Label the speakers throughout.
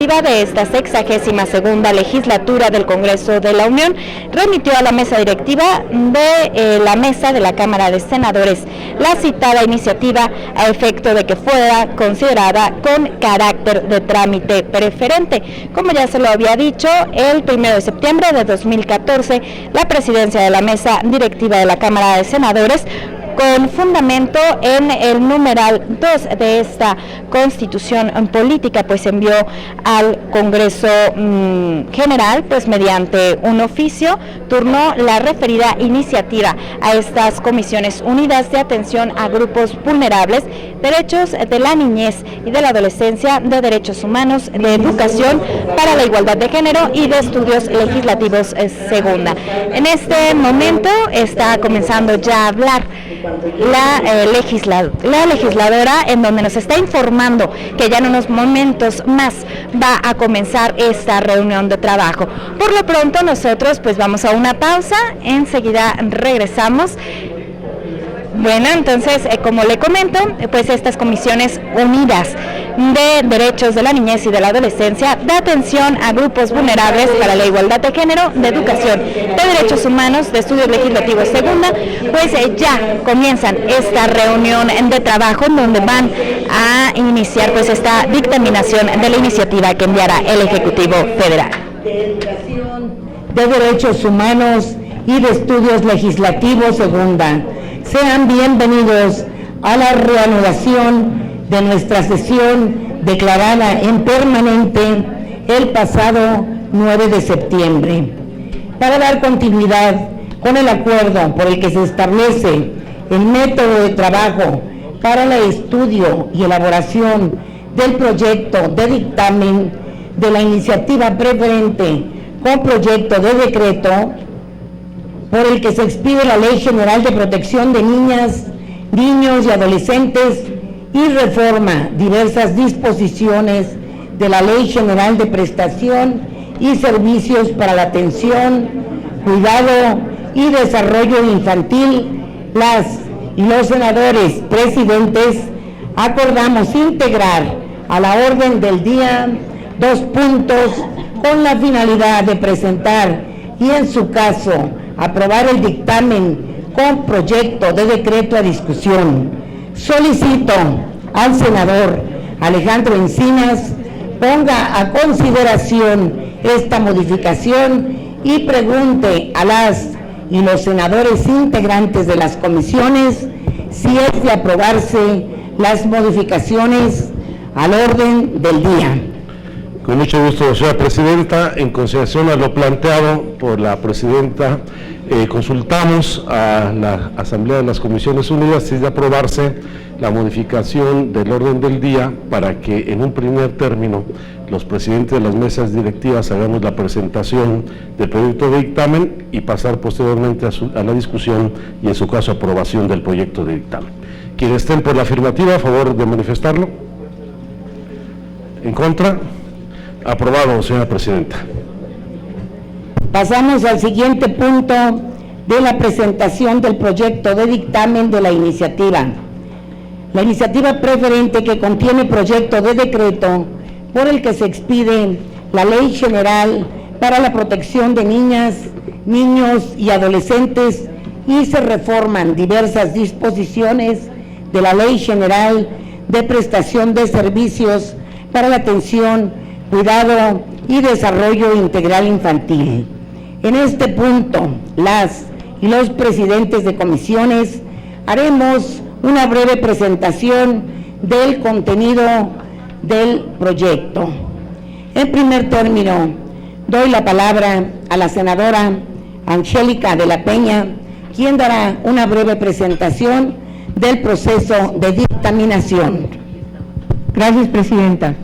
Speaker 1: iniciativa de esta 62ª legislatura del Congreso de la Unión remitió a la mesa directiva de la mesa de la Cámara de Senadores la citada iniciativa a efecto de que fuera considerada con carácter de trámite preferente. Como ya se lo había dicho, el 1 de septiembre de 2014, la presidencia de la mesa directiva de la Cámara de Senadores, con fundamento en el numeral 2 de esta Constitución Política, pues envió al Congreso General, pues mediante un oficio, turnó la referida iniciativa a estas Comisiones Unidas de Atención a Grupos Vulnerables, Derechos de la Niñez y de la Adolescencia, de Derechos Humanos, de Educación para la Igualdad de Género y de Estudios Legislativos Segunda. En este momento está comenzando ya a hablar la legisladora, en donde nos está informando que ya en unos momentos más va a comenzar esta reunión de trabajo. Por lo pronto nosotros pues vamos a una pausa, enseguida regresamos. Bueno, entonces, como le comento, pues estas Comisiones Unidas de Derechos de la Niñez y de la Adolescencia, de Atención a Grupos Vulnerables para la Igualdad de Género, de Educación, de Derechos Humanos, de Estudios Legislativos Segunda, pues ya comienzan esta reunión de trabajo en donde van a iniciar pues esta dictaminación de la iniciativa que enviará el Ejecutivo Federal.
Speaker 2: De Educación, de Derechos Humanos y de Estudios Legislativos Segunda. Sean bienvenidos a la reanudación de nuestra sesión declarada en permanente el pasado 9 de septiembre. Para dar continuidad con el acuerdo por el que se establece el método de trabajo para el estudio y elaboración del proyecto de dictamen de la iniciativa preferente con proyecto de decreto por el que se expide la Ley General de Protección de Niñas, Niños y Adolescentes y reforma diversas disposiciones de la Ley General de Prestación y Servicios para la Atención, Cuidado y Desarrollo Infantil, las y los senadores presidentes acordamos integrar a la orden del día 2 puntos con la finalidad de presentar y en su caso aprobar el dictamen con proyecto de decreto a discusión. Solicito al senador Alejandro Encinas ponga a consideración esta modificación y pregunte a las y los senadores integrantes de las comisiones si es de aprobarse las modificaciones al orden del día.
Speaker 3: Con mucho gusto, señora presidenta. En consideración a lo planteado por la presidenta, consultamos a la Asamblea de las Comisiones Unidas si es de aprobarse la modificación del orden del día para que en un primer término los presidentes de las mesas directivas hagamos la presentación del proyecto de dictamen y pasar posteriormente a la discusión y en su caso aprobación del proyecto de dictamen. Quienes estén por la afirmativa, a favor de manifestarlo. ¿En contra? Aprobado, señora presidenta.
Speaker 2: Pasamos al siguiente punto de la presentación del proyecto de dictamen de la iniciativa. La iniciativa preferente que contiene proyecto de decreto por el que se expide la Ley General para la Protección de Niñas, Niños y Adolescentes y se reforman diversas disposiciones de la Ley General de Prestación de Servicios para la Atención, Cuidado y Desarrollo Integral Infantil. En este punto, las y los presidentes de comisiones haremos una breve presentación del contenido del proyecto. En primer término, doy la palabra a la senadora Angélica de la Peña, quien dará una breve presentación del proceso de dictaminación.
Speaker 4: Gracias, presidenta.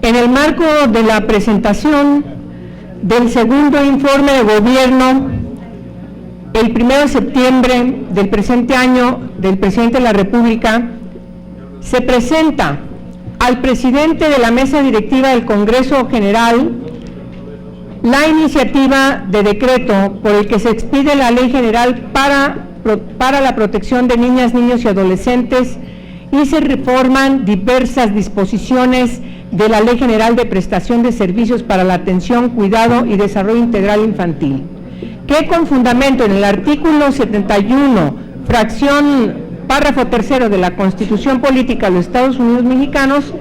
Speaker 4: En el marco de la presentación del segundo informe de gobierno, el 1 de septiembre del presente año, del presidente de la República, se presenta al presidente de la mesa directiva del Congreso General la iniciativa de decreto por el que se expide la Ley General para la protección de niñas, niños y adolescentes y se reforman diversas disposiciones de la Ley General de Prestación de Servicios para la Atención, Cuidado y Desarrollo Integral Infantil, que con fundamento en el artículo 71, párrafo tercero de la Constitución Política de los Estados Unidos Mexicanos,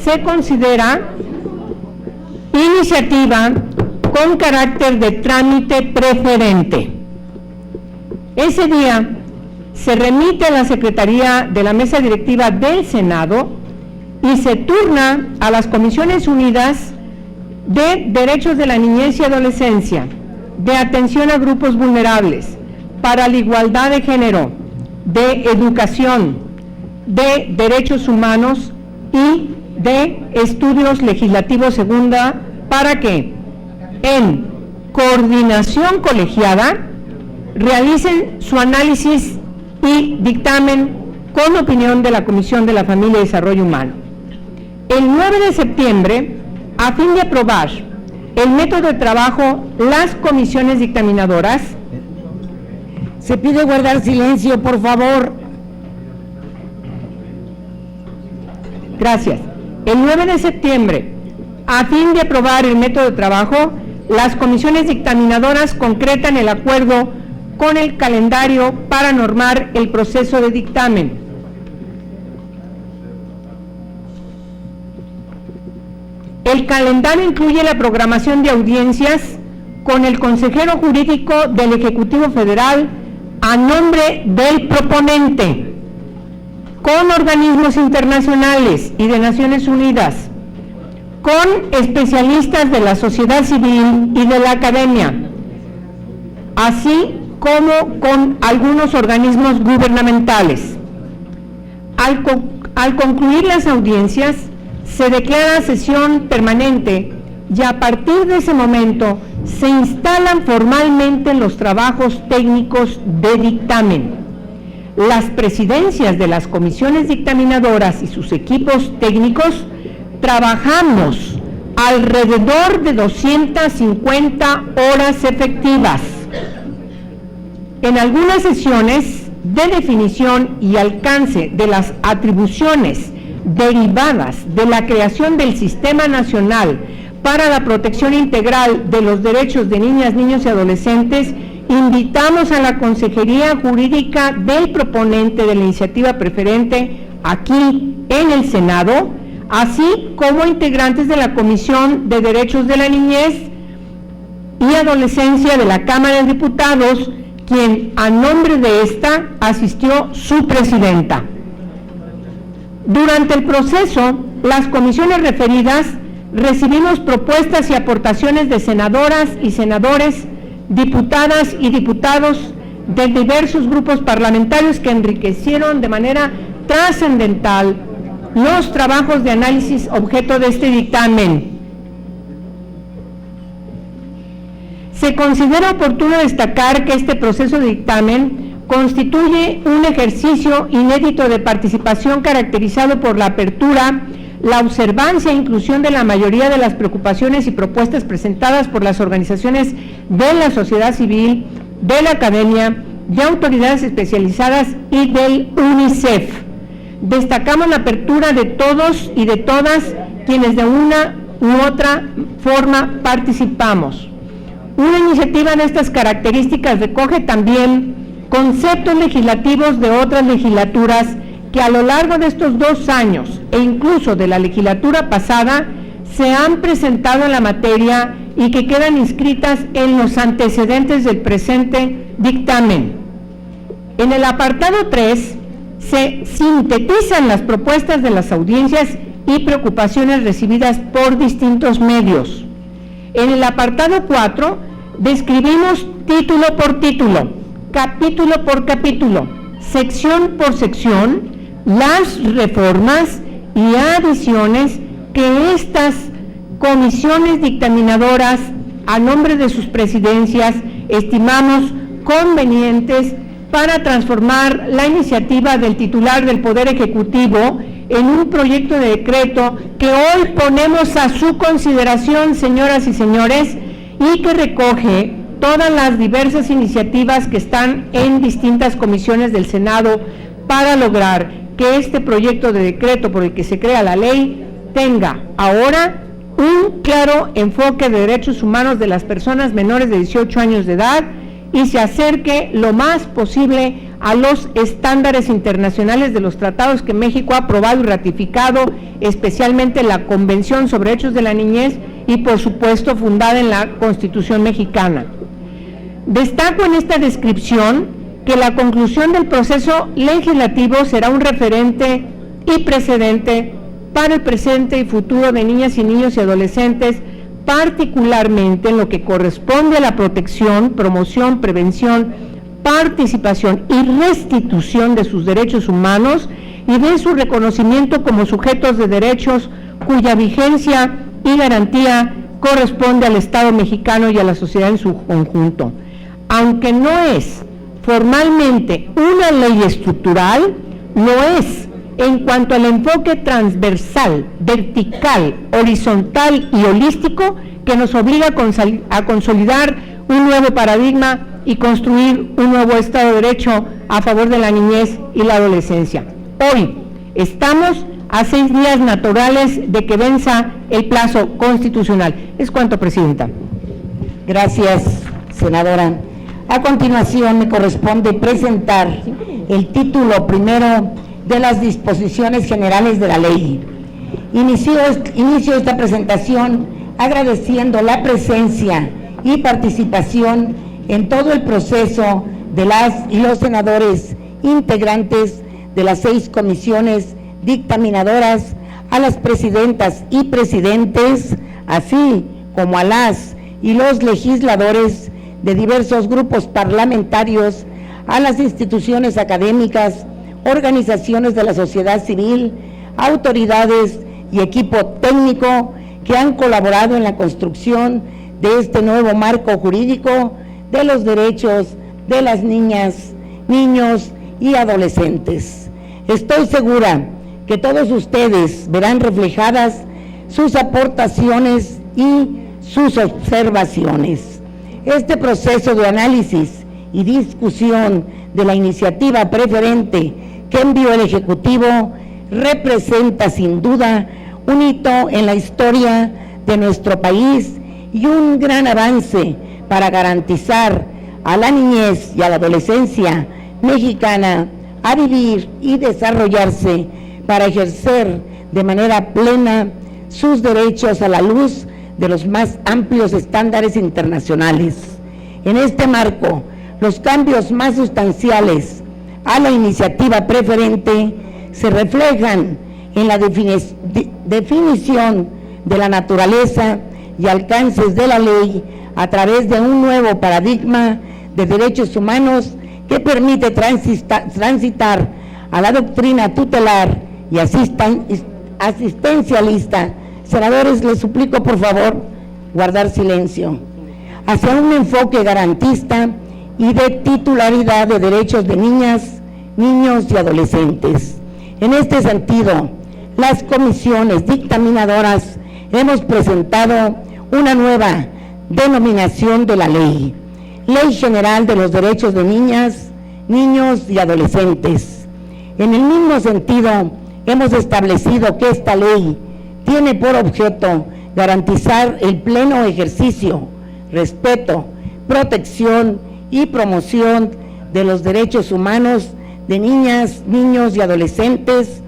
Speaker 4: se considera iniciativa con carácter de trámite preferente. Ese día se remite a la Secretaría de la Mesa Directiva del Senado y se turna a las Comisiones Unidas de Derechos de la Niñez y Adolescencia, de Atención a Grupos Vulnerables, para la Igualdad de Género, de Educación, de Derechos Humanos y de Estudios Legislativos Segunda, para que en coordinación colegiada realicen su análisis y dictamen con opinión de la Comisión de la Familia y Desarrollo Humano. El 9 de septiembre, a fin de aprobar el método de trabajo, las comisiones dictaminadoras.
Speaker 2: Se pide guardar silencio, por favor.
Speaker 4: Gracias. El 9 de septiembre, a fin de aprobar el método de trabajo, las comisiones dictaminadoras concretan el acuerdo con el calendario para normar el proceso de dictamen. El calendario incluye la programación de audiencias con el consejero jurídico del Ejecutivo Federal a nombre del proponente, con organismos internacionales y de Naciones Unidas, con especialistas de la sociedad civil y de la academia, así como con algunos organismos gubernamentales. Al concluir las audiencias, se declara sesión permanente y a partir de ese momento se instalan formalmente los trabajos técnicos de dictamen. Las presidencias de las comisiones dictaminadoras y sus equipos técnicos trabajamos alrededor de 250 horas efectivas. En algunas sesiones de definición y alcance de las atribuciones derivadas de la creación del Sistema Nacional para la Protección Integral de los Derechos de Niñas, Niños y Adolescentes, invitamos a la Consejería Jurídica del proponente de la iniciativa preferente aquí en el Senado, así como integrantes de la Comisión de Derechos de la Niñez y Adolescencia de la Cámara de Diputados, quien a nombre de esta asistió su presidenta. Durante el proceso, las comisiones referidas recibimos propuestas y aportaciones de senadoras y senadores, diputadas y diputados de diversos grupos parlamentarios que enriquecieron de manera trascendental los trabajos de análisis objeto de este dictamen. Se considera oportuno destacar que este proceso de dictamen constituye un ejercicio inédito de participación caracterizado por la apertura, la observancia e inclusión de la mayoría de las preocupaciones y propuestas presentadas por las organizaciones de la sociedad civil, de la academia, de autoridades especializadas y del UNICEF. Destacamos la apertura de todos y de todas quienes de una u otra forma participamos. Una iniciativa de estas características recoge también conceptos legislativos de otras legislaturas que a lo largo de estos 2 años e incluso de la legislatura pasada se han presentado en la materia y que quedan inscritas en los antecedentes del presente dictamen. En el apartado 3 se sintetizan las propuestas de las audiencias y preocupaciones recibidas por distintos medios. En el apartado 4 describimos título por título, capítulo por capítulo, sección por sección, las reformas y adiciones que estas comisiones dictaminadoras, a nombre de sus presidencias, estimamos convenientes para transformar la iniciativa del titular del Poder Ejecutivo en un proyecto de decreto que hoy ponemos a su consideración, señoras y señores, y que recoge todas las diversas iniciativas que están en distintas comisiones del Senado para lograr que este proyecto de decreto por el que se crea la ley tenga ahora un claro enfoque de derechos humanos de las personas menores de 18 años de edad y se acerque lo más posible a los estándares internacionales de los tratados que México ha aprobado y ratificado, especialmente la Convención sobre Derechos de la Niñez y por supuesto fundada en la Constitución mexicana. Destaco en esta descripción que la conclusión del proceso legislativo será un referente y precedente para el presente y futuro de niñas y niños y adolescentes, particularmente en lo que corresponde a la protección, promoción, prevención, participación y restitución de sus derechos humanos y de su reconocimiento como sujetos de derechos cuya vigencia y garantía corresponde al Estado mexicano y a la sociedad en su conjunto. Aunque no es formalmente una ley estructural, lo es en cuanto al enfoque transversal, vertical, horizontal y holístico que nos obliga a consolidar un nuevo paradigma y construir un nuevo Estado de Derecho a favor de la niñez y la adolescencia. Hoy estamos a 6 días naturales de que venza el plazo constitucional. Es cuanto, Presidenta.
Speaker 2: Gracias, senadora. A continuación me corresponde presentar el título primero de las disposiciones generales de la ley. Inicio esta presentación agradeciendo la presencia y participación en todo el proceso de las y los senadores integrantes de las 6 comisiones dictaminadoras, a las presidentas y presidentes, así como a las y los legisladores de diversos grupos parlamentarios, a las instituciones académicas, organizaciones de la sociedad civil, autoridades y equipo técnico que han colaborado en la construcción de este nuevo marco jurídico de los derechos de las niñas, niños y adolescentes. Estoy segura que todos ustedes verán reflejadas sus aportaciones y sus observaciones. Este proceso de análisis y discusión de la iniciativa preferente que envió el Ejecutivo representa sin duda un hito en la historia de nuestro país y un gran avance para garantizar a la niñez y a la adolescencia mexicana a vivir y desarrollarse para ejercer de manera plena sus derechos a la luz de los más amplios estándares internacionales. En este marco, los cambios más sustanciales a la iniciativa preferente se reflejan en la definición de la naturaleza y alcances de la ley a través de un nuevo paradigma de derechos humanos que permite transitar a la doctrina tutelar y asistencialista. Senadores, les suplico por favor guardar silencio, hacia un enfoque garantista y de titularidad de derechos de niñas, niños y adolescentes. En este sentido, las comisiones dictaminadoras hemos presentado una nueva denominación de la ley, Ley General de los Derechos de Niñas, Niños y Adolescentes. En el mismo sentido, hemos establecido que esta ley tiene por objeto garantizar el pleno ejercicio, respeto, protección y promoción de los derechos humanos de niñas, niños y adolescentes,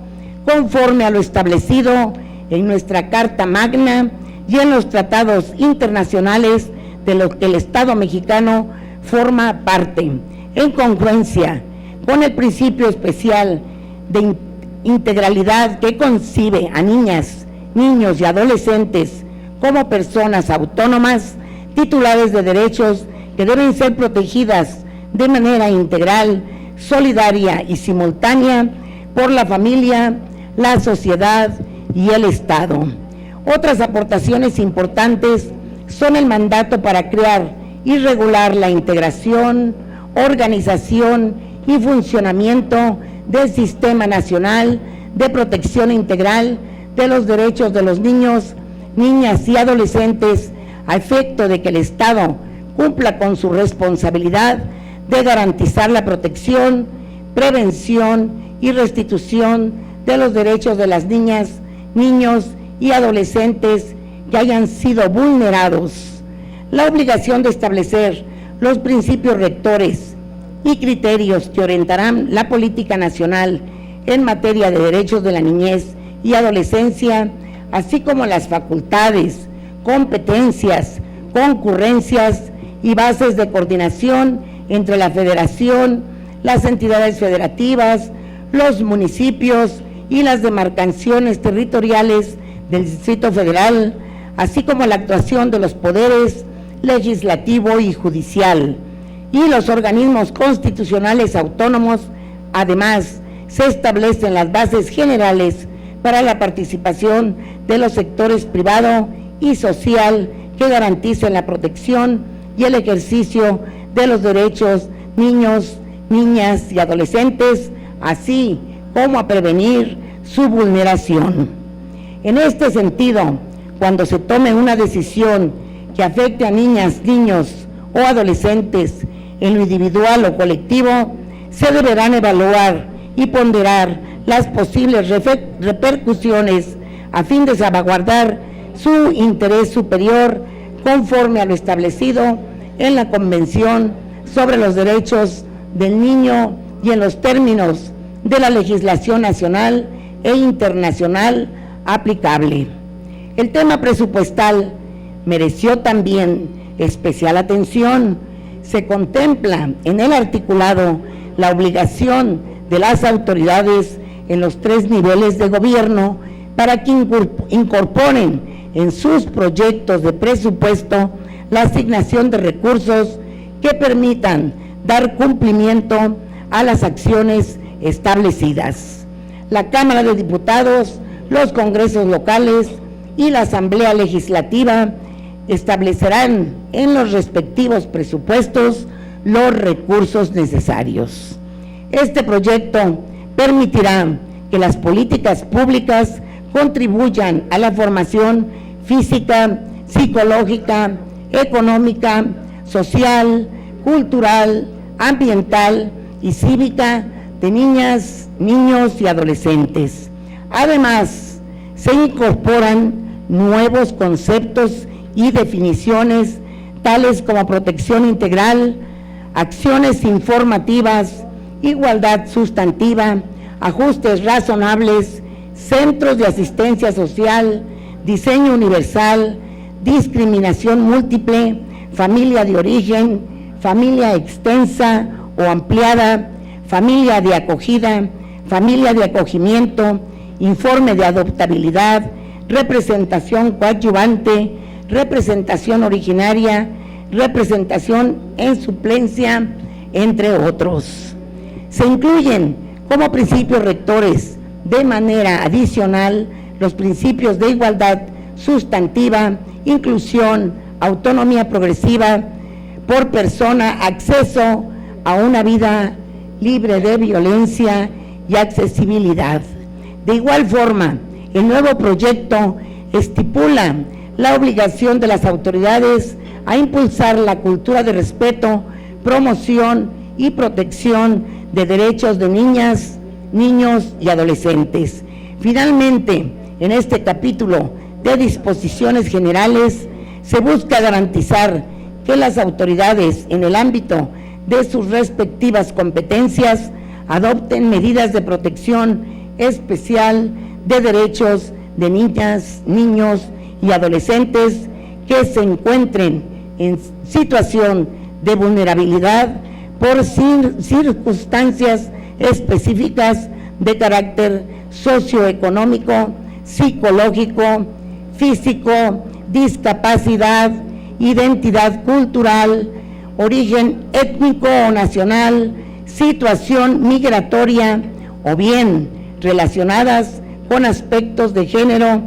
Speaker 2: conforme a lo establecido en nuestra Carta Magna y en los tratados internacionales de los que el Estado mexicano forma parte, en congruencia con el principio especial de integralidad que concibe a niñas, niños y adolescentes como personas autónomas, titulares de derechos que deben ser protegidas de manera integral, solidaria y simultánea por la familia, la sociedad y el Estado. Otras aportaciones importantes son el mandato para crear y regular la integración, organización y funcionamiento del Sistema Nacional de Protección Integral de los Derechos de los Niños, Niñas y Adolescentes, a efecto de que el Estado cumpla con su responsabilidad de garantizar la protección, prevención y restitución de los derechos de las niñas, niños y adolescentes que hayan sido vulnerados. La obligación de establecer los principios rectores y criterios que orientarán la política nacional en materia de derechos de la niñez y adolescencia, así como las facultades, competencias, concurrencias y bases de coordinación entre la Federación, las entidades federativas, los municipios y las demarcaciones territoriales del Distrito Federal, así como la actuación de los poderes legislativo y judicial y los organismos constitucionales autónomos. Además, se establecen las bases generales para la participación de los sectores privado y social que garanticen la protección y el ejercicio de los derechos niños, niñas y adolescentes, así como a prevenir su vulneración. En este sentido, cuando se tome una decisión que afecte a niñas, niños o adolescentes en lo individual o colectivo, se deberán evaluar y ponderar las posibles repercusiones a fin de salvaguardar su interés superior conforme a lo establecido en la Convención sobre los Derechos del Niño y en los términos de la legislación nacional e internacional aplicable. El tema presupuestal mereció también especial atención. Se contempla en el articulado la obligación de las autoridades en los 3 niveles de gobierno para que incorporen en sus proyectos de presupuesto la asignación de recursos que permitan dar cumplimiento a las acciones establecidas. La Cámara de Diputados, los congresos locales y la Asamblea Legislativa establecerán en los respectivos presupuestos los recursos necesarios. Este proyecto permitirá que las políticas públicas contribuyan a la formación física, psicológica, económica, social, cultural, ambiental y cívica de niñas, niños y adolescentes. Además, se incorporan nuevos conceptos y definiciones tales como protección integral, acciones informativas, igualdad sustantiva, ajustes razonables, centros de asistencia social, diseño universal, discriminación múltiple, familia de origen, familia extensa o ampliada, familia de acogida, familia de acogimiento, informe de adoptabilidad, representación coadyuvante, representación originaria, representación en suplencia, entre otros. Se incluyen como principios rectores de manera adicional los principios de igualdad sustantiva, inclusión, autonomía progresiva por persona, acceso a una vida libre de violencia y accesibilidad. De igual forma, el nuevo proyecto estipula la obligación de las autoridades a impulsar la cultura de respeto, promoción y protección de derechos de niñas, niños y adolescentes. Finalmente, en este capítulo de disposiciones generales, se busca garantizar que las autoridades en el ámbito de sus respectivas competencias adopten medidas de protección especial de derechos de niñas, niños y adolescentes que se encuentren en situación de vulnerabilidad por circunstancias específicas de carácter socioeconómico, psicológico, físico, discapacidad, identidad cultural, origen étnico o nacional, situación migratoria o bien relacionadas con aspectos de género,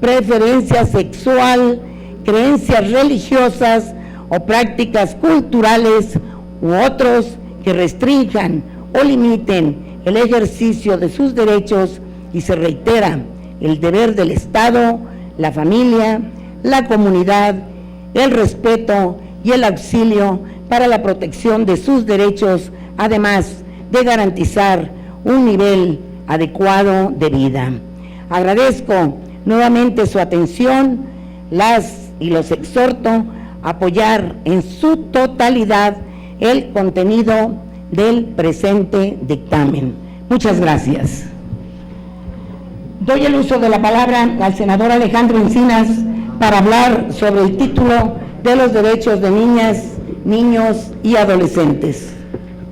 Speaker 2: preferencia sexual, creencias religiosas o prácticas culturales u otros que restrinjan o limiten el ejercicio de sus derechos, y se reitera el deber del Estado, la familia, la comunidad, el respeto y el auxilio para la protección de sus derechos, además de garantizar un nivel adecuado de vida. Agradezco nuevamente su atención, los exhorto a apoyar en su totalidad el contenido del presente dictamen. Muchas gracias. Doy el uso de la palabra al senador Alejandro Encinas para hablar sobre el título de los derechos de niñas, niños y adolescentes.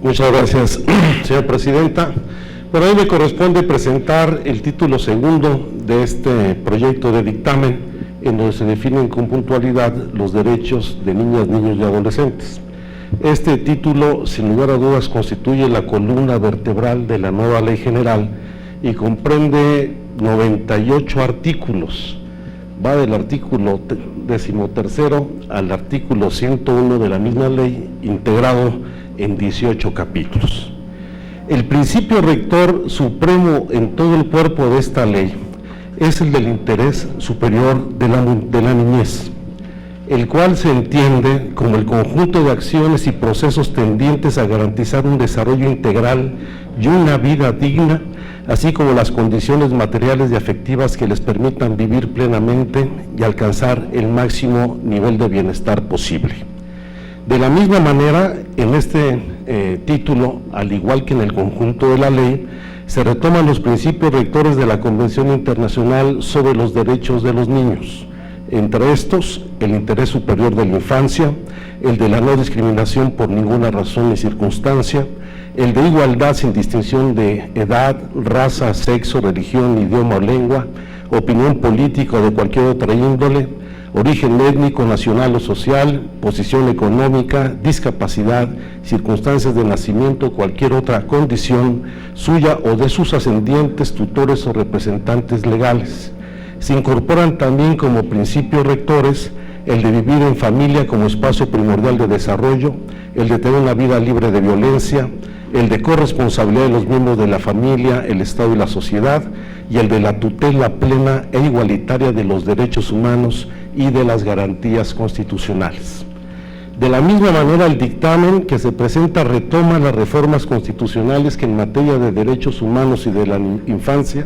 Speaker 3: Muchas gracias, señora presidenta. Por ahí me corresponde presentar el título segundo de este proyecto de dictamen, en donde se definen con puntualidad los derechos de niñas, niños y adolescentes. Este título, sin lugar a dudas, constituye la columna vertebral de la nueva Ley General y comprende 98 artículos. Va del artículo 13º al artículo 101 de la misma ley, integrado en 18 capítulos. El principio rector supremo en todo el cuerpo de esta ley es el del interés superior de la niñez, el cual se entiende como el conjunto de acciones y procesos tendientes a garantizar un desarrollo integral y una vida digna, así como las condiciones materiales y afectivas que les permitan vivir plenamente y alcanzar el máximo nivel de bienestar posible. De la misma manera, en este título, al igual que en el conjunto de la ley, se retoman los principios rectores de la Convención Internacional sobre los Derechos de los Niños. Entre estos, el interés superior de la infancia, el de la no discriminación por ninguna razón ni circunstancia, el de igualdad sin distinción de edad, raza, sexo, religión, idioma o lengua, opinión política o de cualquier otra índole, origen étnico, nacional o social, posición económica, discapacidad, circunstancias de nacimiento o cualquier otra condición suya o de sus ascendientes, tutores o representantes legales. Se incorporan también como principios rectores el de vivir en familia como espacio primordial de desarrollo, el de tener una vida libre de violencia, el de corresponsabilidad de los miembros de la familia, el Estado y la sociedad, y el de la tutela plena e igualitaria de los derechos humanos y de las garantías constitucionales. De la misma manera, el dictamen que se presenta retoma las reformas constitucionales que en materia de derechos humanos y de la infancia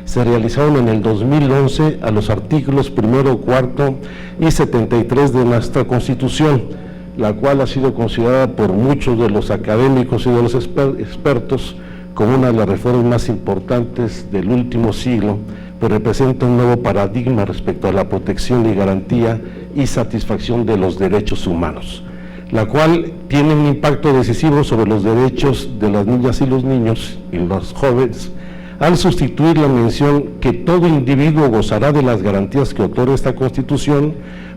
Speaker 3: se realizaron en el 2011 a los artículos 1, 4 y 73 de nuestra Constitución, la cual ha sido considerada por muchos de los académicos y de los expertos como una de las reformas más importantes del último siglo, pues representa un nuevo paradigma respecto a la protección y garantía y satisfacción de los derechos humanos, la cual tiene un impacto decisivo sobre los derechos de las niñas y los niños y los jóvenes, al sustituir la mención que todo individuo gozará de las garantías que otorga esta Constitución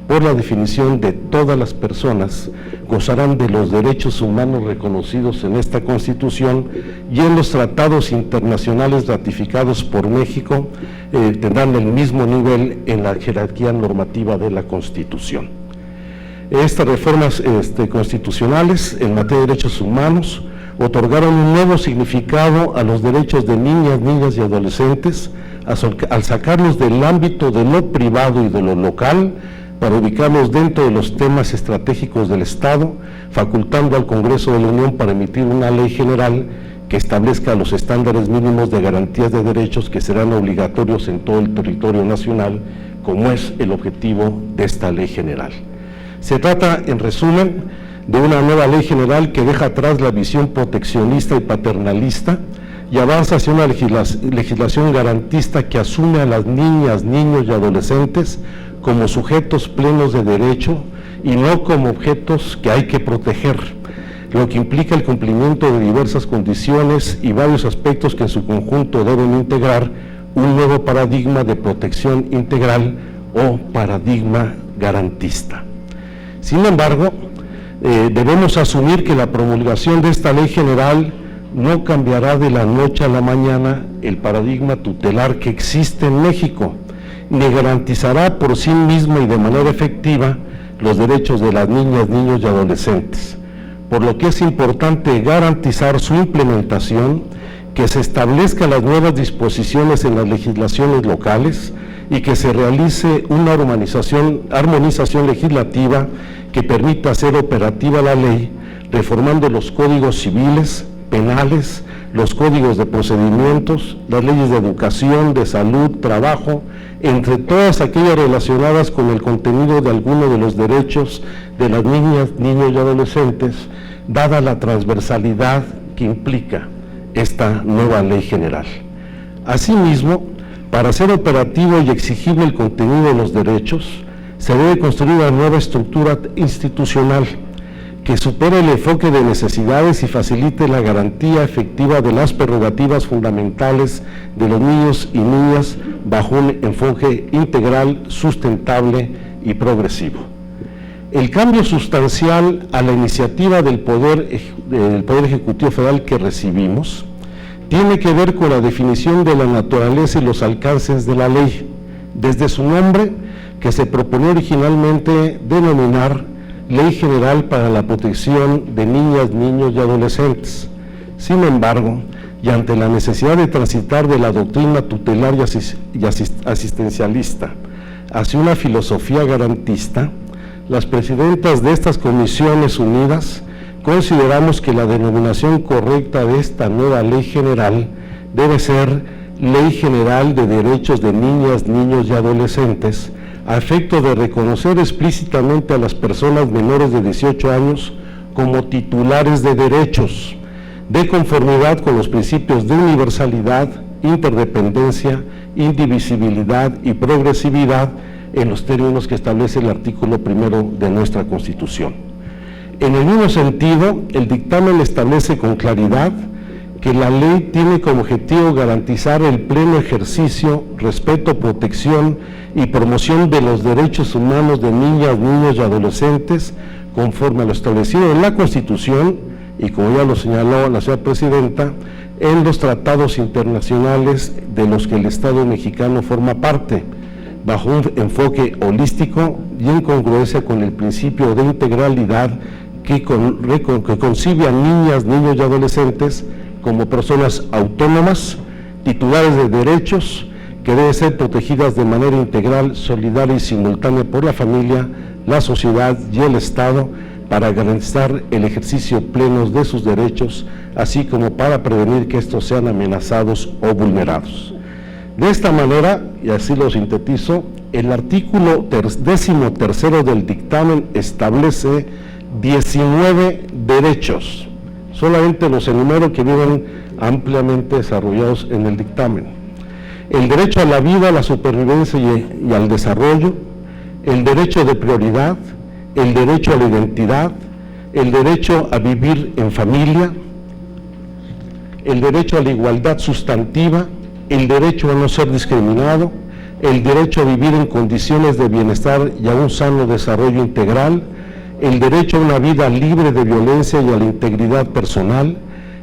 Speaker 3: por la definición de todas las personas gozarán de los derechos humanos reconocidos en esta Constitución y en los tratados internacionales ratificados por México tendrán el mismo nivel en la jerarquía normativa de la Constitución. Estas reformas constitucionales en materia de derechos humanos otorgaron un nuevo significado a los derechos de niñas, niños y adolescentes al sacarlos del ámbito de lo privado y de lo local para ubicarlos dentro de los temas estratégicos del Estado, facultando al Congreso de la Unión para emitir una ley general que establezca los estándares mínimos de garantías de derechos que serán obligatorios en todo el territorio nacional, como es el objetivo de esta ley general. Se trata, en resumen, de una nueva ley general que deja atrás la visión proteccionista y paternalista y avanza hacia una legislación garantista que asume a las niñas, niños y adolescentes como sujetos plenos de derecho y no como objetos que hay que proteger, lo que implica el cumplimiento de diversas condiciones y varios aspectos que en su conjunto deben integrar un nuevo paradigma de protección integral o paradigma garantista. Sin embargo, debemos asumir que la promulgación de esta ley general no cambiará de la noche a la mañana el paradigma tutelar que existe en México, ni garantizará por sí misma y de manera efectiva los derechos de las niñas, niños y adolescentes, por lo que es importante garantizar su implementación, que se establezcan las nuevas disposiciones en las legislaciones locales y que se realice una armonización legislativa que permita hacer operativa la ley, reformando los códigos civiles, penales, los códigos de procedimientos, las leyes de educación, de salud, trabajo, entre todas aquellas relacionadas con el contenido de alguno de los derechos de las niñas, niños y adolescentes, dada la transversalidad que implica esta nueva ley general. Asimismo, para hacer operativo y exigible el contenido de los derechos, se debe construir una nueva estructura institucional que supere el enfoque de necesidades y facilite la garantía efectiva de las prerrogativas fundamentales de los niños y niñas bajo un enfoque integral, sustentable y progresivo. El cambio sustancial a la iniciativa del Poder Ejecutivo Federal que recibimos tiene que ver con la definición de la naturaleza y los alcances de la ley, desde su nombre, que se proponía originalmente denominar Ley General para la Protección de Niñas, Niños y Adolescentes. Sin embargo, y ante la necesidad de transitar de la doctrina tutelar y asistencialista hacia una filosofía garantista, las presidentas de estas comisiones unidas consideramos que la denominación correcta de esta nueva ley general debe ser Ley General de Derechos de Niñas, Niños y Adolescentes, a efecto de reconocer explícitamente a las personas menores de 18 años como titulares de derechos, de conformidad con los principios de universalidad, interdependencia, indivisibilidad y progresividad en los términos que establece el artículo 1 de nuestra Constitución. En el mismo sentido, el dictamen establece con claridad que la ley tiene como objetivo garantizar el pleno ejercicio, respeto, protección y promoción de los derechos humanos de niñas, niños y adolescentes conforme a lo establecido en la Constitución y, como ya lo señaló la señora Presidenta, en los tratados internacionales de los que el Estado mexicano forma parte, bajo un enfoque holístico y en congruencia con el principio de integralidad que concibe a niñas, niños y adolescentes como personas autónomas, titulares de derechos, que deben ser protegidas de manera integral, solidaria y simultánea por la familia, la sociedad y el Estado, para garantizar el ejercicio pleno de sus derechos, así como para prevenir que estos sean amenazados o vulnerados. De esta manera, y así lo sintetizo, el artículo 13º del dictamen establece 19 derechos, solamente los enumero que vienen ampliamente desarrollados en el dictamen. El derecho a la vida, a la supervivencia y al desarrollo, el derecho de prioridad, el derecho a la identidad, el derecho a vivir en familia, el derecho a la igualdad sustantiva, el derecho a no ser discriminado, el derecho a vivir en condiciones de bienestar y a un sano desarrollo integral, el derecho a una vida libre de violencia y a la integridad personal,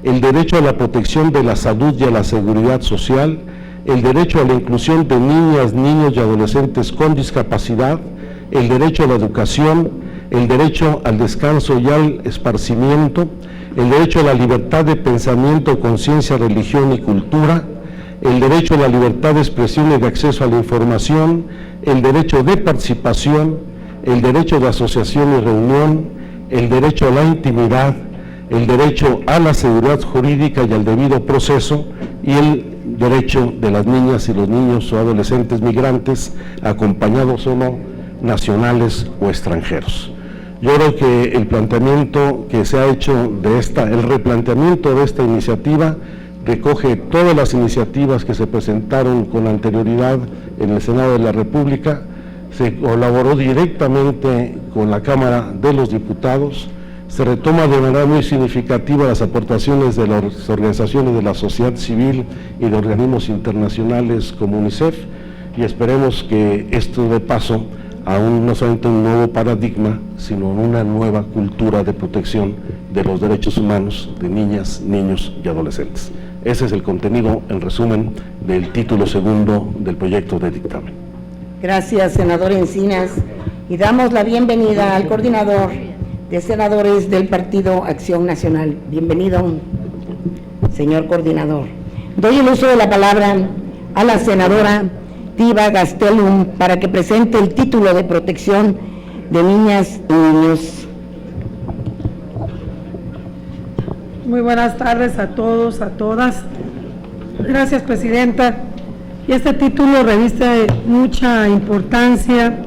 Speaker 3: el derecho a la protección de la salud y a la seguridad social, el derecho a la inclusión de niñas, niños y adolescentes con discapacidad, el derecho a la educación, el derecho al descanso y al esparcimiento, el derecho a la libertad de pensamiento, conciencia, religión y cultura, el derecho a la libertad de expresión y de acceso a la información, el derecho de participación, el derecho de asociación y reunión, el derecho a la intimidad, el derecho a la seguridad jurídica y al debido proceso, y el derecho de las niñas y los niños o adolescentes migrantes, acompañados o no, nacionales o extranjeros. Yo creo que el planteamiento que se ha hecho el replanteamiento de esta iniciativa recoge todas las iniciativas que se presentaron con anterioridad en el Senado de la República. Se colaboró directamente con la Cámara de los Diputados, se retoma de manera muy significativa las aportaciones de las organizaciones de la sociedad civil y de organismos internacionales como UNICEF, y esperemos que esto dé paso a no solamente un nuevo paradigma, sino una nueva cultura de protección de los derechos humanos de niñas, niños y adolescentes. Ese es el contenido, en resumen, del título segundo del proyecto de dictamen.
Speaker 2: Gracias, senador Encinas. Y damos la bienvenida al coordinador de senadores del Partido Acción Nacional. Bienvenido, señor coordinador. Doy el uso de la palabra a la senadora Tiva Gastelum para que presente el título de protección de niñas y niños.
Speaker 5: Muy buenas tardes a todos, a todas. Gracias, Presidenta. Y este título reviste mucha importancia.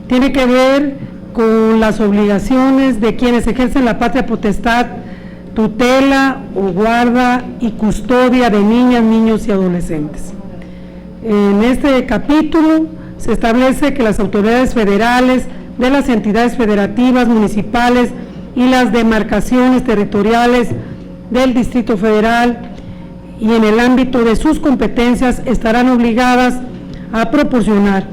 Speaker 5: Tiene que ver con las obligaciones de quienes ejercen la patria potestad, tutela o guarda y custodia de niñas, niños y adolescentes. En este capítulo se establece que las autoridades federales de las entidades federativas, municipales y las demarcaciones territoriales del Distrito Federal y en el ámbito de sus competencias estarán obligadas a proporcionar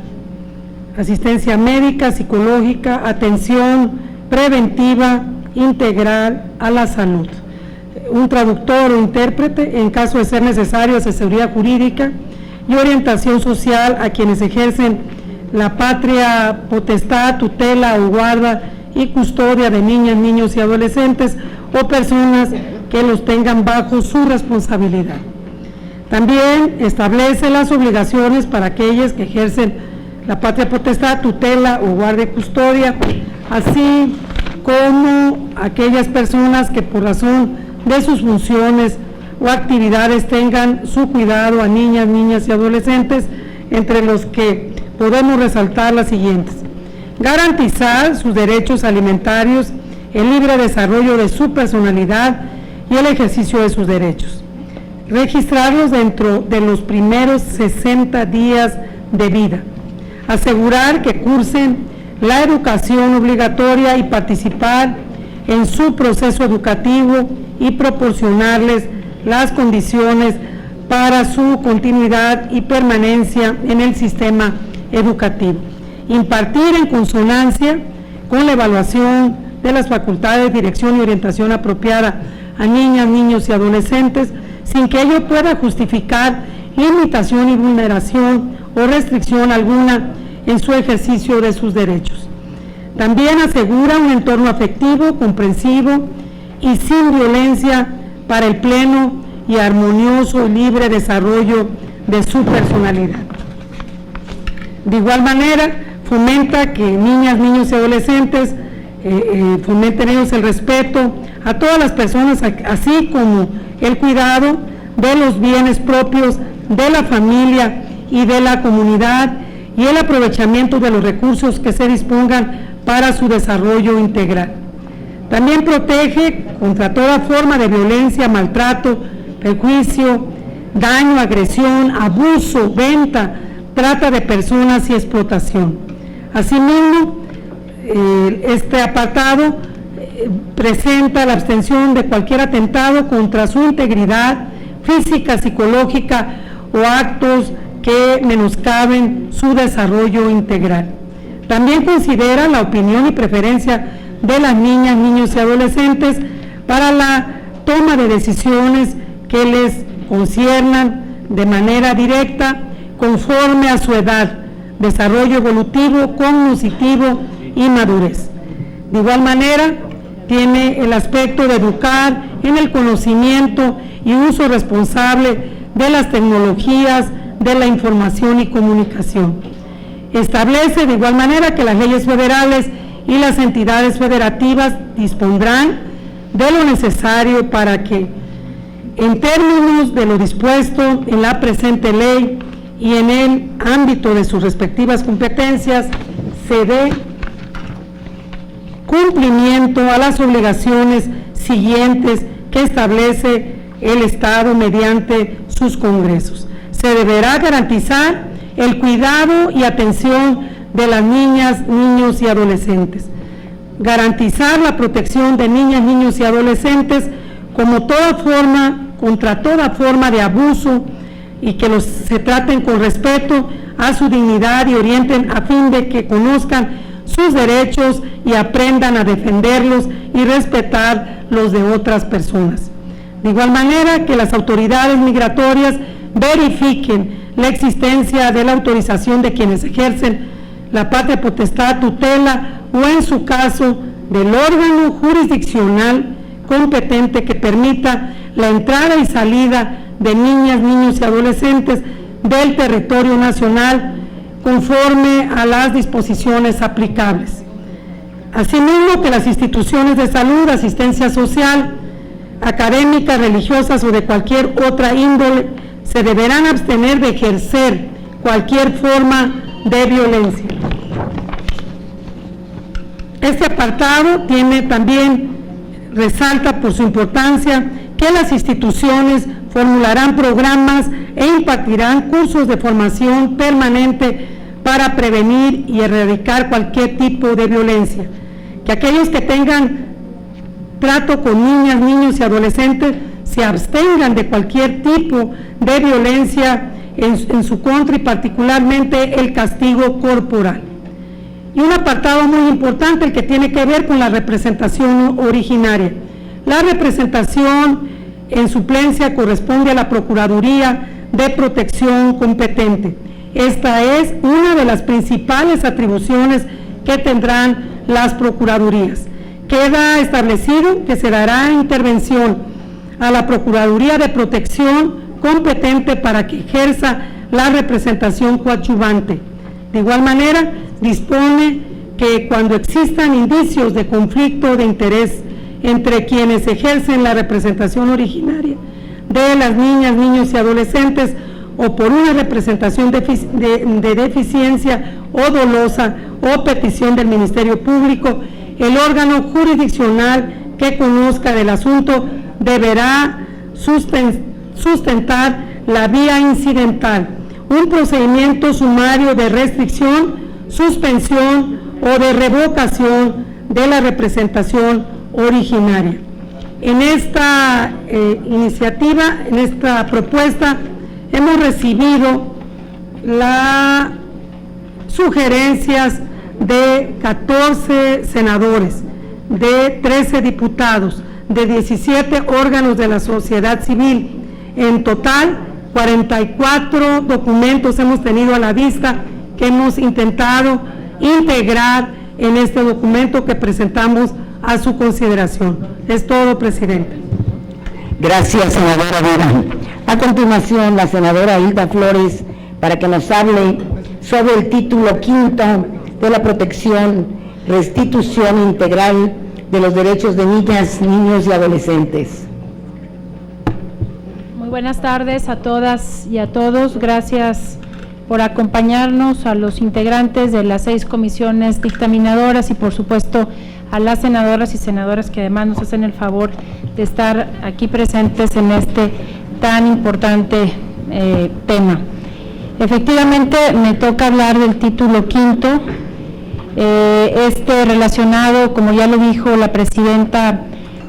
Speaker 5: asistencia médica, psicológica, atención preventiva integral a la salud, un traductor o intérprete en caso de ser necesario, asesoría jurídica y orientación social a quienes ejercen la patria potestad, tutela o guarda y custodia de niñas, niños y adolescentes o personas que los tengan bajo su responsabilidad. También establece las obligaciones para aquellos que ejercen la patria potestad, tutela o guarda y custodia, así como aquellas personas que por razón de sus funciones o actividades tengan su cuidado a niñas, niñas y adolescentes, entre los que podemos resaltar las siguientes: garantizar sus derechos alimentarios, el libre desarrollo de su personalidad y el ejercicio de sus derechos, registrarlos dentro de los primeros 60 días de vida, asegurar que cursen la educación obligatoria y participar en su proceso educativo y proporcionarles las condiciones para su continuidad y permanencia en el sistema educativo, impartir en consonancia con la evaluación de las facultades, dirección y orientación apropiada a niñas, niños y adolescentes, sin que ello pueda justificar limitación y vulneración o restricción alguna en su ejercicio de sus derechos. También asegura un entorno afectivo, comprensivo y sin violencia para el pleno y armonioso y libre desarrollo de su personalidad. De igual manera, fomenta que niñas, niños y adolescentes fomenten ellos el respeto a todas las personas, así como el cuidado de los bienes propios de la familia y de la comunidad y el aprovechamiento de los recursos que se dispongan para su desarrollo integral. También protege contra toda forma de violencia, maltrato, perjuicio, daño, agresión, abuso, venta, trata de personas y explotación. Asimismo, este apartado presenta la abstención de cualquier atentado contra su integridad física, psicológica o actos que menoscaben su desarrollo integral. También considera la opinión y preferencia de las niñas, niños y adolescentes para la toma de decisiones que les conciernan de manera directa conforme a su edad, desarrollo evolutivo, cognitivo y madurez. De igual manera, tiene el aspecto de educar en el conocimiento y uso responsable de las tecnologías de la información y comunicación. Establece de igual manera que las leyes federales y las entidades federativas dispondrán de lo necesario para que, en términos de lo dispuesto en la presente ley y en el ámbito de sus respectivas competencias, se dé cumplimiento a las obligaciones siguientes que establece el Estado mediante sus congresos. Se deberá garantizar el cuidado y atención de las niñas, niños y adolescentes, garantizar la protección de niñas, niños y adolescentes contra toda forma de abuso y que se traten con respeto a su dignidad y orienten a fin de que conozcan sus derechos y aprendan a defenderlos y respetar los de otras personas. De igual manera, que las autoridades migratorias verifiquen la existencia de la autorización de quienes ejercen la patria potestad, tutela o en su caso del órgano jurisdiccional competente que permita la entrada y salida de niñas, niños y adolescentes del territorio nacional conforme a las disposiciones aplicables. Asimismo, que las instituciones de salud, asistencia social, académicas, religiosas o de cualquier otra índole, se deberán abstener de ejercer cualquier forma de violencia. Este apartado resalta por su importancia que las instituciones formularán programas e impartirán cursos de formación permanente para prevenir y erradicar cualquier tipo de violencia. Que aquellos que tengan trato con niñas, niños y adolescentes se abstengan de cualquier tipo de violencia en su contra y particularmente el castigo corporal. Y un apartado muy importante, el que tiene que ver con la representación originaria. La representación en suplencia corresponde a la Procuraduría de Protección competente. Esta es una de las principales atribuciones que tendrán las Procuradurías. Queda establecido que se dará intervención a la Procuraduría de Protección competente para que ejerza la representación coadyuvante. De igual manera, dispone que cuando existan indicios de conflicto de interés entre quienes ejercen la representación originaria de las niñas, niños y adolescentes o por una representación de deficiencia o dolosa o petición del Ministerio Público, el órgano jurisdiccional que conozca del asunto deberá sustentar la vía incidental, un procedimiento sumario de restricción, suspensión o de revocación de la representación originaria. En esta iniciativa, en esta propuesta, hemos recibido las sugerencias de 14 senadores, de 13 diputados, de 17 órganos de la sociedad civil. En total, 44 documentos hemos tenido a la vista que hemos intentado integrar en este documento que presentamos a su consideración. Es todo, presidente.
Speaker 2: Gracias, senadora Vera. A continuación, la senadora Hilda Flores, para que nos hable sobre el título quinto de la protección, restitución integral de los derechos de niñas, niños y adolescentes.
Speaker 6: Muy buenas tardes a todas y a todos. Gracias por acompañarnos, a los integrantes de las 6 comisiones dictaminadoras y por supuesto a las senadoras y senadores que además nos hacen el favor de estar aquí presentes en este tan importante tema. Efectivamente, me toca hablar del título quinto, relacionado, como ya lo dijo la presidenta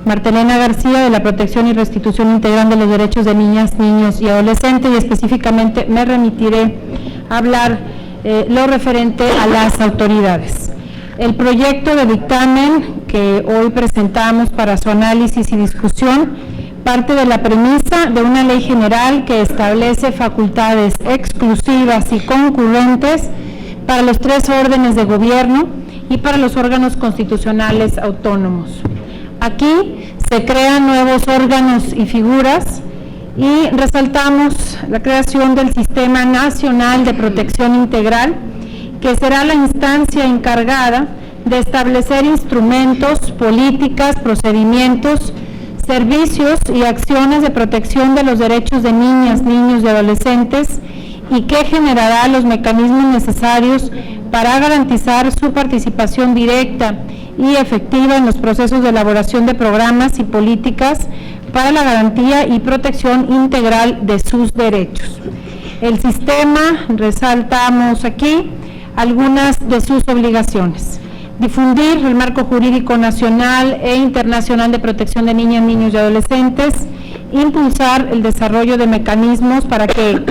Speaker 6: Marta Elena García, de la protección y restitución integral de los derechos de niñas, niños y adolescentes, y específicamente me remitiré a hablar lo referente a las autoridades. El proyecto de dictamen que hoy presentamos para su análisis y discusión parte de la premisa de una ley general que establece facultades exclusivas y concurrentes para los 3 órdenes de gobierno y para los órganos constitucionales autónomos. Aquí se crean nuevos órganos y figuras y resaltamos la creación del Sistema Nacional de Protección Integral, que será la instancia encargada de establecer instrumentos, políticas, procedimientos, servicios y acciones de protección de los derechos de niñas, niños y adolescentes, y que generará los mecanismos necesarios para garantizar su participación directa y efectiva en los procesos de elaboración de programas y políticas para la garantía y protección integral de sus derechos. El sistema, resaltamos aquí, algunas de sus obligaciones: difundir el marco jurídico nacional e internacional de protección de niñas, niños y adolescentes, impulsar el desarrollo de mecanismos para que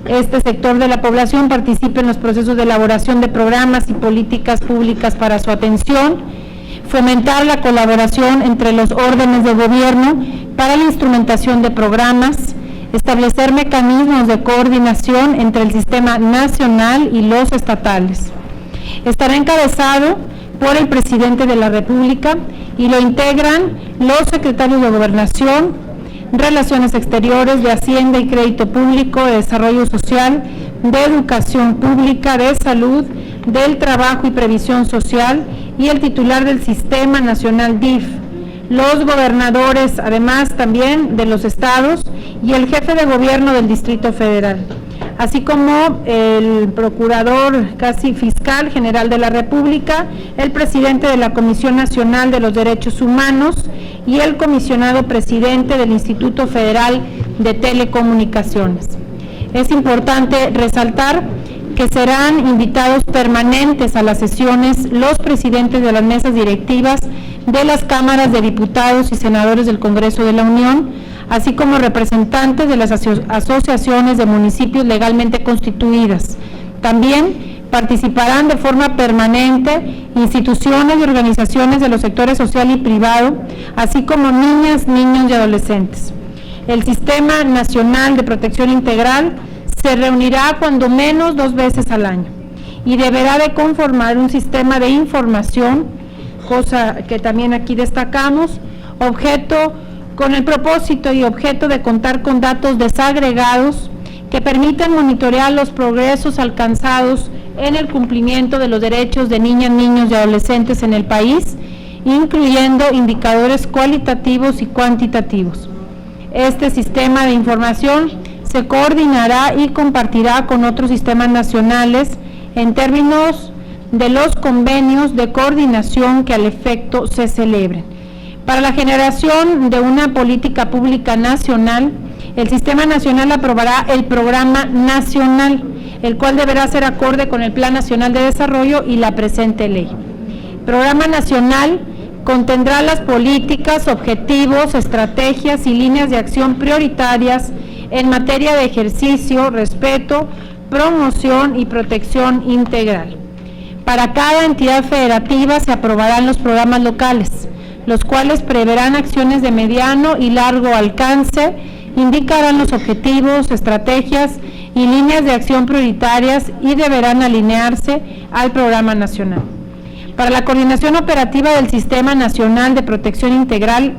Speaker 6: este sector de la población participe en los procesos de elaboración de programas y políticas públicas para su atención, fomentar la colaboración entre los órdenes de gobierno para la instrumentación de programas, establecer mecanismos de coordinación entre el sistema nacional y los estatales. Estará encabezado por el presidente de la República y lo integran los secretarios de Gobernación, Relaciones Exteriores, de Hacienda y Crédito Público, de Desarrollo Social, de Educación Pública, de Salud, del Trabajo y Previsión Social y el titular del Sistema Nacional DIF. los gobernadores, además también de los estados, y el jefe de gobierno del Distrito Federal, así como el procurador casi fiscal general de la República, el presidente de la Comisión Nacional de los Derechos Humanos y el comisionado presidente del Instituto Federal de Telecomunicaciones. Es importante resaltar que serán invitados permanentes a las sesiones los presidentes de las mesas directivas de las cámaras de diputados y senadores del Congreso de la Unión, así como representantes de las asociaciones de municipios legalmente constituidas. También participarán de forma permanente instituciones y organizaciones de los sectores social y privado, así como niñas, niños y adolescentes. El Sistema Nacional de Protección Integral se reunirá cuando menos 2 veces al año y deberá de conformar un sistema de información, cosa que también aquí destacamos, con el propósito y objeto de contar con datos desagregados que permitan monitorear los progresos alcanzados en el cumplimiento de los derechos de niñas, niños y adolescentes en el país, incluyendo indicadores cualitativos y cuantitativos. Este sistema de información se coordinará y compartirá con otros sistemas nacionales en términos de los convenios de coordinación que al efecto se celebren. Para la generación de una política pública nacional, el Sistema Nacional aprobará el Programa Nacional, el cual deberá ser acorde con el Plan Nacional de Desarrollo y la presente ley. El Programa Nacional contendrá las políticas, objetivos, estrategias y líneas de acción prioritarias en materia de ejercicio, respeto, promoción y protección integral. Para cada entidad federativa se aprobarán los programas locales, los cuales preverán acciones de mediano y largo alcance, indicarán los objetivos, estrategias y líneas de acción prioritarias y deberán alinearse al programa nacional. Para la coordinación operativa del Sistema Nacional de Protección Integral,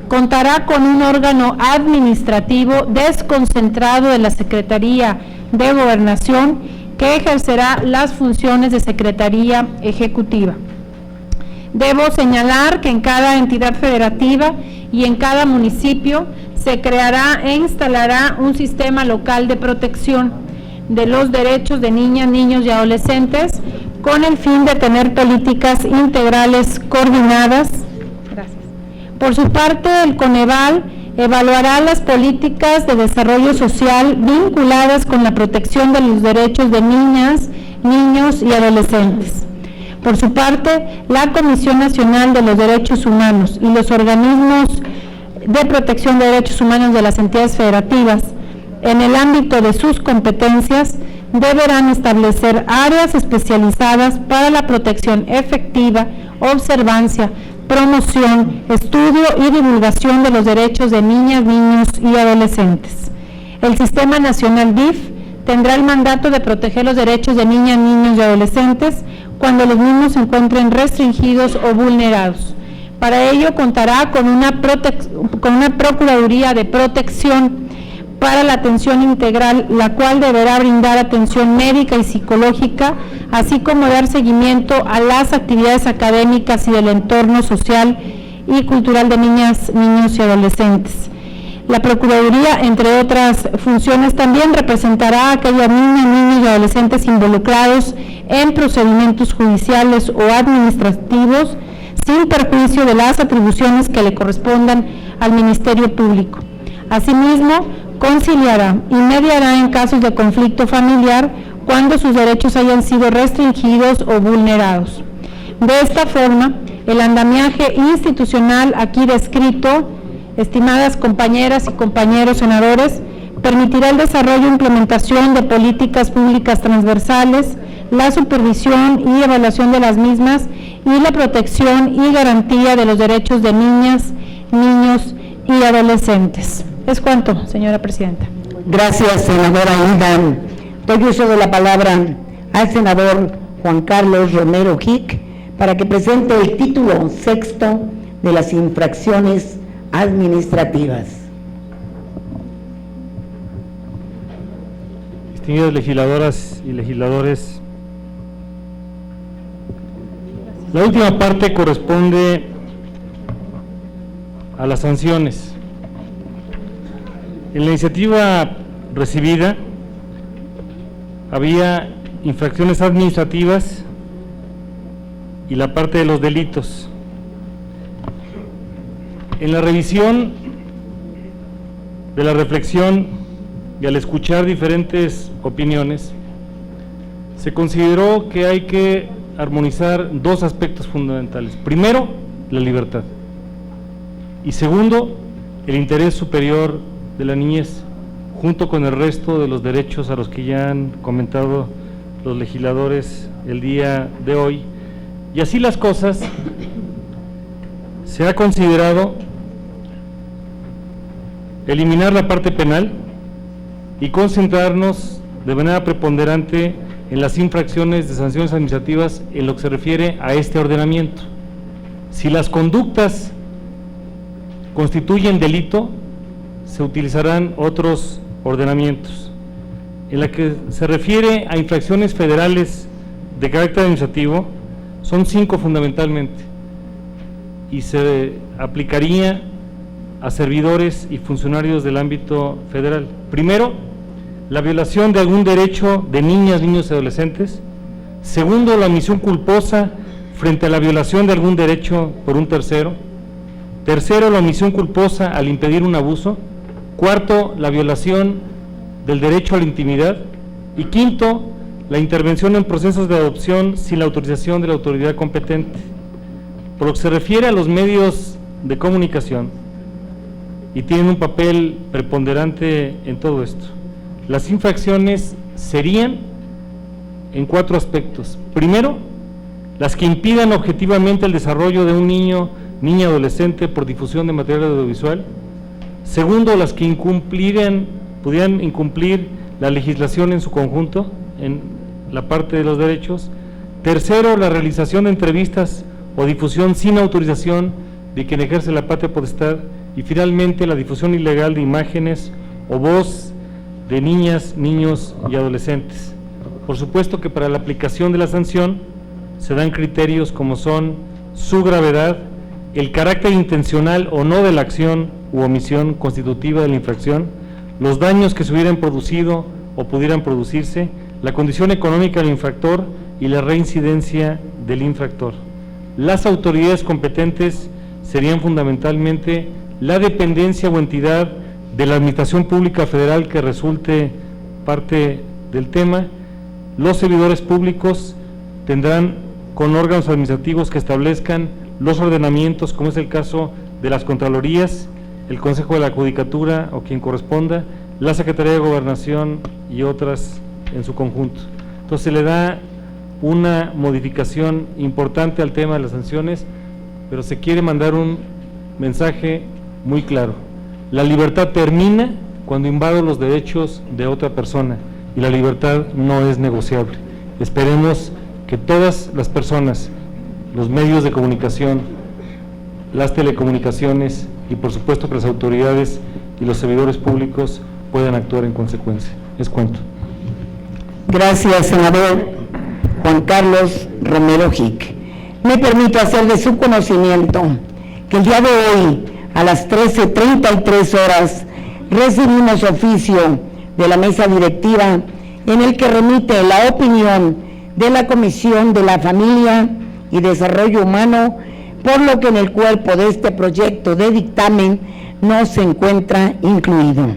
Speaker 6: contará con un órgano administrativo desconcentrado de la Secretaría de Gobernación que ejercerá las funciones de Secretaría Ejecutiva. Debo señalar que en cada entidad federativa y en cada municipio se creará e instalará un sistema local de protección de los derechos de niñas, niños y adolescentes con el fin de tener políticas integrales coordinadas. Gracias. Por su parte, el Coneval evaluará las políticas de desarrollo social vinculadas con la protección de los derechos de niñas, niños y adolescentes. Por su parte, la Comisión Nacional de los Derechos Humanos y los organismos de protección de derechos humanos de las entidades federativas, en el ámbito de sus competencias, deberán establecer áreas especializadas para la protección efectiva, observancia, promoción, estudio y divulgación de los derechos de niñas, niños y adolescentes. El Sistema Nacional DIF tendrá el mandato de proteger los derechos de niñas, niños y adolescentes cuando los mismos se encuentren restringidos o vulnerados. Para ello contará con una Procuraduría de Protección para la atención integral, la cual deberá brindar atención médica y psicológica, así como dar seguimiento a las actividades académicas y del entorno social y cultural de niñas, niños y adolescentes. La Procuraduría, entre otras funciones, también representará a aquellas niñas, niños y adolescentes involucrados en procedimientos judiciales o administrativos, sin perjuicio de las atribuciones que le correspondan al Ministerio Público. Asimismo, conciliará y mediará en casos de conflicto familiar cuando sus derechos hayan sido restringidos o vulnerados. De esta forma, el andamiaje institucional aquí descrito, estimadas compañeras y compañeros senadores, permitirá el desarrollo e implementación de políticas públicas transversales, la supervisión y evaluación de las mismas y la protección y garantía de los derechos de niñas, niños y adolescentes. Es cuanto, señora presidenta.
Speaker 2: Gracias, senadora Hilda. Doy uso de la palabra al senador Juan Carlos Romero Hick para que presente el título sexto de las infracciones administrativas.
Speaker 7: Distinguidas legisladoras y legisladores, la última parte corresponde a las sanciones. En la iniciativa recibida había infracciones administrativas y la parte de los delitos. En la revisión de la reflexión y al escuchar diferentes opiniones, se consideró que hay que armonizar dos aspectos fundamentales. Primero, la libertad. Y segundo, el interés superior de la niñez, junto con el resto de los derechos a los que ya han comentado los legisladores el día de hoy. Y así las cosas, se ha considerado eliminar la parte penal y concentrarnos de manera preponderante en las infracciones de sanciones administrativas en lo que se refiere a este ordenamiento. Si las conductas constituyen delito, se utilizarán otros ordenamientos. En la que se refiere a infracciones federales de carácter administrativo, son 5 fundamentalmente, y se aplicaría a servidores y funcionarios del ámbito federal. Primero, la violación de algún derecho de niñas, niños y adolescentes. Segundo, la omisión culposa frente a la violación de algún derecho por un tercero. Tercero, la omisión culposa al impedir un abuso. Cuarto, la violación del derecho a la intimidad. Y quinto, la intervención en procesos de adopción sin la autorización de la autoridad competente. Por lo que se refiere a los medios de comunicación, y tienen un papel preponderante en todo esto, las infracciones serían en 4 aspectos. Primero, las que impidan objetivamente el desarrollo de un niño, niña, adolescente por difusión de material audiovisual. Segundo, las que pudieran incumplir la legislación en su conjunto, en la parte de los derechos. Tercero, la realización de entrevistas o difusión sin autorización de quien ejerce la patria potestad. Y finalmente, la difusión ilegal de imágenes o voz de niñas, niños y adolescentes. Por supuesto que para la aplicación de la sanción se dan criterios como son su gravedad, el carácter intencional o no de la acción u omisión constitutiva de la infracción, los daños que se hubieran producido o pudieran producirse, la condición económica del infractor y la reincidencia del infractor. Las autoridades competentes serían fundamentalmente la dependencia o entidad de la Administración Pública Federal que resulte parte del tema. Los servidores públicos tendrán con órganos administrativos que establezcan los ordenamientos, como es el caso de las Contralorías, el Consejo de la Judicatura o quien corresponda, la Secretaría de Gobernación y otras en su conjunto. Entonces se le da una modificación importante al tema de las sanciones, pero se quiere mandar un mensaje muy claro. La libertad termina cuando invado los derechos de otra persona y la libertad no es negociable. Esperemos que todas las personas, los medios de comunicación, las telecomunicaciones y por supuesto que las autoridades y los servidores públicos puedan actuar en consecuencia. Es cuanto.
Speaker 2: Gracias, senador Juan Carlos Romero Hick. Me permito hacer de su conocimiento que el día de hoy, a las 13:33 horas, recibimos oficio de la mesa directiva en el que remite la opinión de la Comisión de la Familia y Desarrollo Humano, por lo que en el cuerpo de este proyecto de dictamen no se encuentra incluido.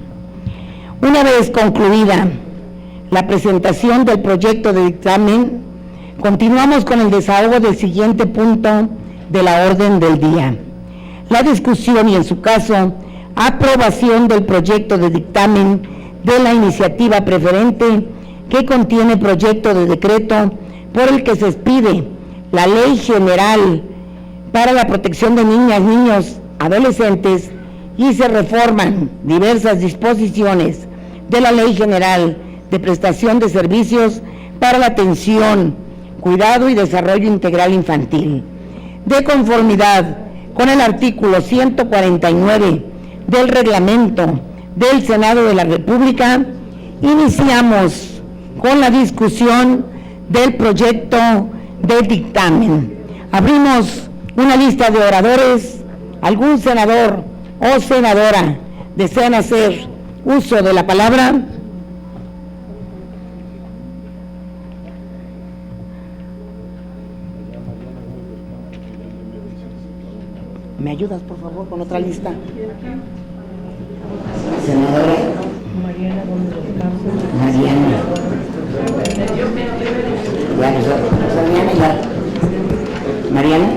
Speaker 2: Una vez concluida la presentación del proyecto de dictamen, continuamos con el desahogo del siguiente punto de la orden del día. La discusión y, en su caso, aprobación del proyecto de dictamen de la iniciativa preferente que contiene proyecto de decreto por el que se expide la Ley General para la Protección de Niñas, Niños, Adolescentes y se reforman diversas disposiciones de la Ley General de Prestación de Servicios para la Atención, Cuidado y Desarrollo Integral Infantil. De conformidad con el artículo 149 del reglamento del Senado de la República, iniciamos con la discusión del proyecto de dictamen. Abrimos una lista de oradores ¿Algún senador o senadora desean hacer uso de la palabra? ¿Me ayudas, por favor, con otra lista? Senadora Mariana. Mariana.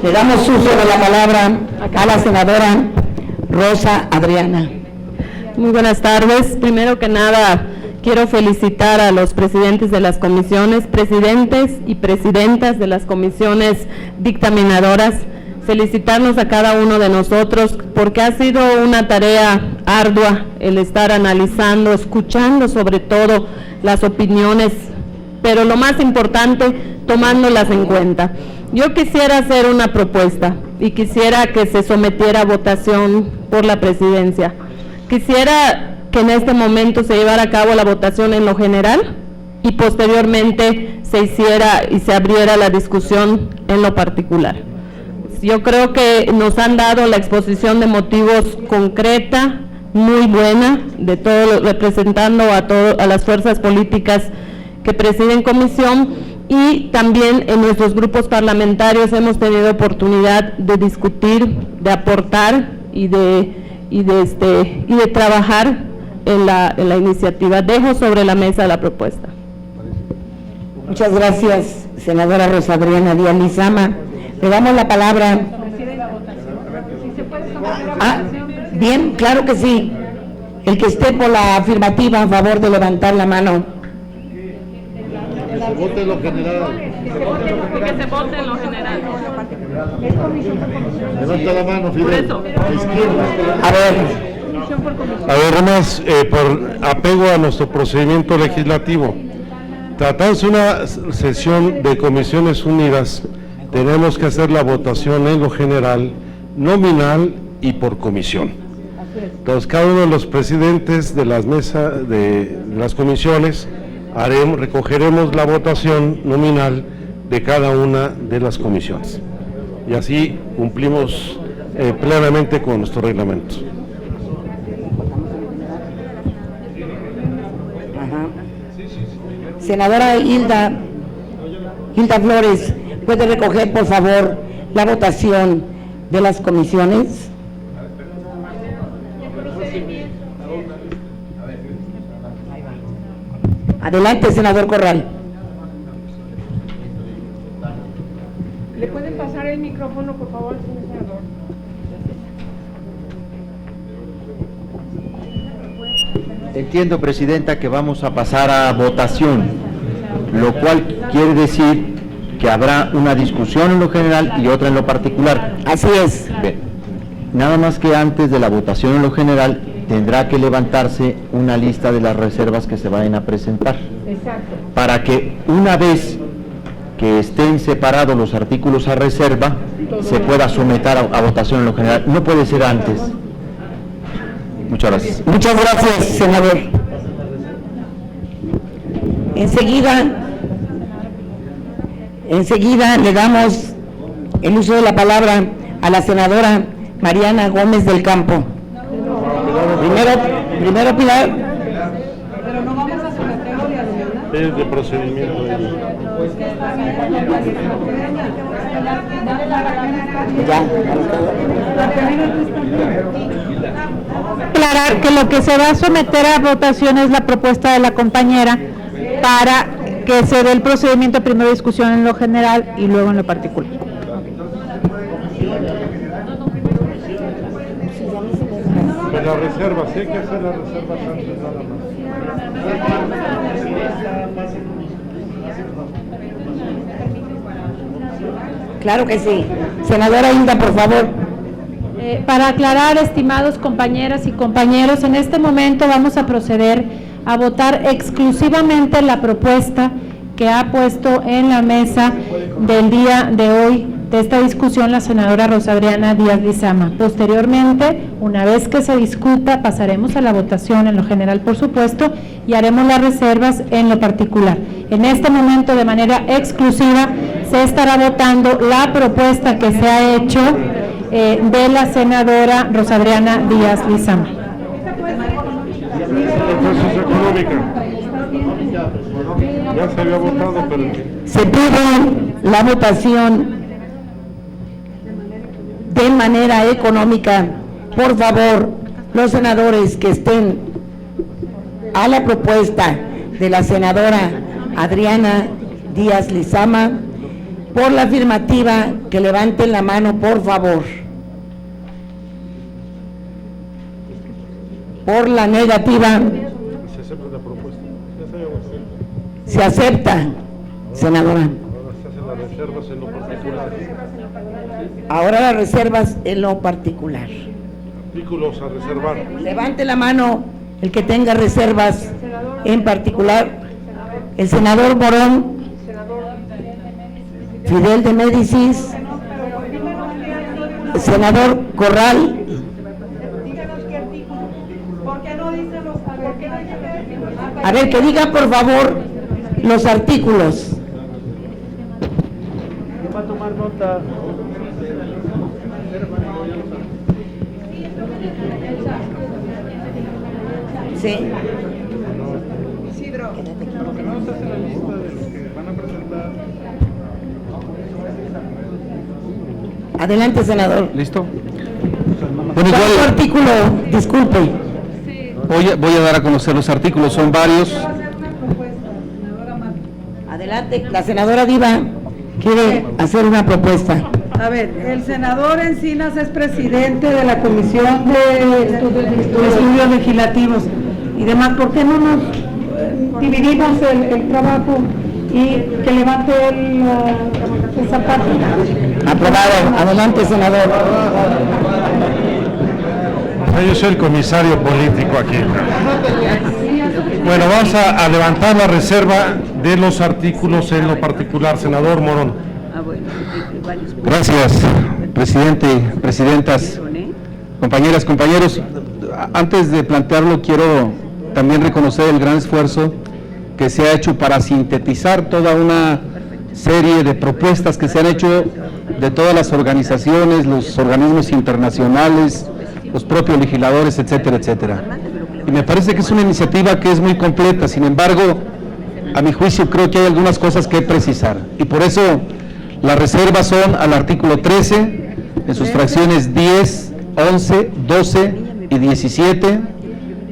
Speaker 2: Le damos uso de la palabra a la senadora Rosa Adriana.
Speaker 8: Muy buenas tardes. Primero que nada, quiero felicitar a los presidentes de las comisiones, presidentes y presidentas de las comisiones dictaminadoras, felicitarnos a cada uno de nosotros porque ha sido una tarea ardua el estar analizando, escuchando sobre todo las opiniones, pero lo más importante, tomándolas en cuenta. Yo quisiera hacer una propuesta y quisiera que se sometiera a votación por la presidencia. Quisiera que en este momento se llevara a cabo la votación en lo general y posteriormente se hiciera y se abriera la discusión en lo particular. Yo creo que nos han dado la exposición de motivos concreta, muy buena, de todo, representando a las fuerzas políticas que presiden comisión, y también en nuestros grupos parlamentarios hemos tenido oportunidad de discutir, de aportar y de trabajar en la iniciativa. Dejo sobre la mesa la propuesta.
Speaker 2: Muchas gracias, senadora Rosa Adriana Díaz Lizama. Le damos la palabra. Bien, claro que sí. El que esté por la afirmativa, a favor de levantar la mano.
Speaker 3: Que se vote en lo general.
Speaker 8: Que se vote en lo general.
Speaker 3: Levanta la mano, Fidel.
Speaker 2: A ver,
Speaker 3: además, por apego a nuestro procedimiento legislativo, tratándose una sesión de comisiones unidas, tenemos que hacer la votación en lo general, nominal y por comisión. Entonces, cada uno de los presidentes de las mesas de las comisiones recogeremos la votación nominal de cada una de las comisiones. Y así cumplimos plenamente con nuestro reglamento.
Speaker 2: senadora Hilda Flores, ¿puede recoger, por favor, la votación de las comisiones? Adelante, senador Corral.
Speaker 4: ¿Le pueden pasar el micrófono, por favor, señor senador?
Speaker 9: Entiendo, presidenta, que vamos a pasar a votación, lo cual quiere decir que habrá una discusión en lo general y otra en lo particular.
Speaker 2: Así es.
Speaker 9: Bien. Nada más que antes de la votación en lo general tendrá que levantarse una lista de las reservas que se vayan a presentar.
Speaker 4: Exacto.
Speaker 9: Para que una vez que estén separados los artículos a reserva, se pueda someter a votación en lo general. No puede ser antes. Muchas gracias.
Speaker 2: Muchas gracias, senador. Enseguida le damos el uso de la palabra a la senadora Mariana Gómez del Campo. Primero Pilar.
Speaker 5: Pero no vamos a someterlo de acción.
Speaker 3: Es de procedimiento.
Speaker 6: Aclarar que lo que se va a someter a votación es la propuesta de la compañera para que se dé el procedimiento, primero discusión en lo general y luego en lo particular.
Speaker 3: Pues las reservas, hay que hacer las reservas antes nada más.
Speaker 2: Claro que sí. Senadora Hilda, por favor.
Speaker 6: Para aclarar, estimados compañeras y compañeros, en este momento vamos a proceder a votar exclusivamente la propuesta que ha puesto en la mesa del día de hoy de esta discusión la senadora Rosa Adriana Díaz Lizama. Posteriormente, una vez que se discuta, pasaremos a la votación en lo general, por supuesto, y haremos las reservas en lo particular. En este momento, de manera exclusiva, se estará votando la propuesta que se ha hecho de la senadora Rosa Adriana Díaz Lizama.
Speaker 3: Ya se había votado, pero...
Speaker 2: Se pide la votación de manera económica. Por favor, los senadores que estén a la propuesta de la senadora Adriana Díaz Lizama, por la afirmativa, que levanten la mano, por favor. Por la negativa.
Speaker 3: Se acepta la propuesta.
Speaker 2: Se acepta, senadora.
Speaker 3: Ahora se hacen las reservas en lo particular.
Speaker 2: Ahora las reservas en lo particular.
Speaker 3: Artículos a reservar.
Speaker 2: Levante la mano el que tenga reservas en particular. El senador Morón, Fidel de Médicis, el senador Corral. A ver, que diga por favor los artículos.
Speaker 3: Va a tomar nota.
Speaker 2: Sí.
Speaker 3: Isidro. Vamos a hacer la lista de los que van a presentar.
Speaker 2: Adelante, senador.
Speaker 10: ¿Listo?
Speaker 2: Bueno, ¿cuál artículo? Disculpe.
Speaker 10: Voy a dar a conocer los artículos, son varios.
Speaker 2: Adelante, la senadora Diva quiere hacer una propuesta.
Speaker 5: A ver, el senador Encinas es presidente de la Comisión de Estudios Legislativos y demás. ¿Por qué no nos dividimos el trabajo y que levante esa parte?
Speaker 2: Aprobado. Adelante, senador.
Speaker 3: Yo soy el comisario político aquí. Bueno, vamos a levantar la reserva de los artículos en lo particular. Senador Morón.
Speaker 10: Gracias, presidente, presidentas, compañeras, compañeros. Antes de plantearlo, quiero también reconocer el gran esfuerzo que se ha hecho para sintetizar toda una serie de propuestas que se han hecho de todas las organizaciones, los organismos internacionales, los propios legisladores, etcétera, etcétera. Y me parece que es una iniciativa que es muy completa. Sin embargo, a mi juicio, creo que hay algunas cosas que precisar. Y por eso las reservas son al artículo 13, en sus fracciones 10, 11, 12 y 17,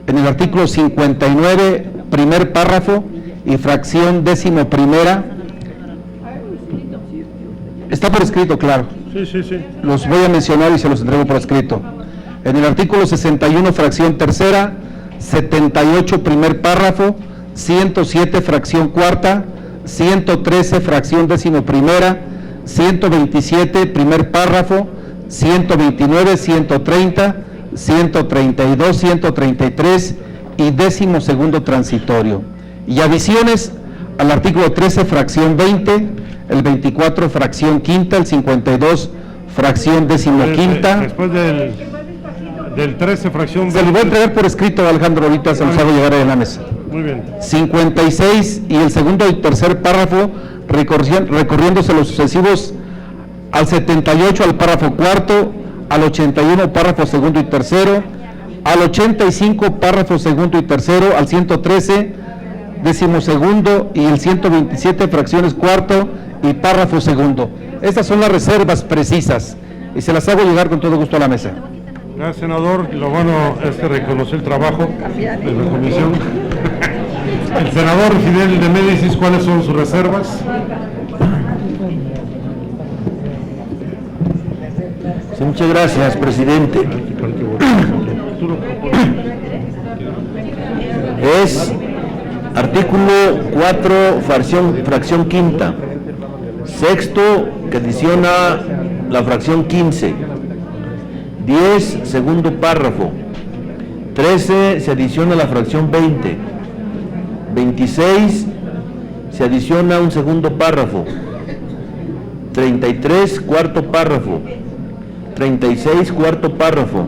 Speaker 10: en el artículo 59, primer párrafo y fracción 11ª. Está por escrito, claro.
Speaker 3: Sí.
Speaker 10: Los voy a mencionar y se los entrego por escrito. En el artículo 61, fracción 3ª, 78, primer párrafo, 107, fracción 4ª, 113, fracción 11ª, 127, primer párrafo, 129, 130, 132, 133 y 12º transitorio. Y adiciones al artículo 13, fracción 20, el 24, fracción 5ª, el 52, fracción 15ª.
Speaker 3: Después del 13, fracción 20.
Speaker 10: Se lo voy a entregar por escrito, Alejandro, ahorita se los hago llegar ahí en la mesa.
Speaker 3: Muy bien.
Speaker 10: 56 y el segundo y tercer párrafo, recorriéndose los sucesivos al 78, al párrafo cuarto, al 81, párrafo segundo y tercero, al 85, párrafo segundo y tercero, al 113, 12º y el 127, fracciones cuarto y párrafo segundo. Estas son las reservas precisas y se las hago llegar con todo gusto a la mesa.
Speaker 3: Gracias, senador. Lo bueno es que reconoció el trabajo de la comisión. El senador Fidel de Médicis, ¿cuáles son sus reservas?
Speaker 9: Sí, muchas gracias, presidente. Es artículo 4, fracción 5ª. Sexto, que adiciona la fracción 15. 10, segundo párrafo. 13, se adiciona la fracción 20. 26, se adiciona un segundo párrafo. 33, cuarto párrafo. 36, cuarto párrafo.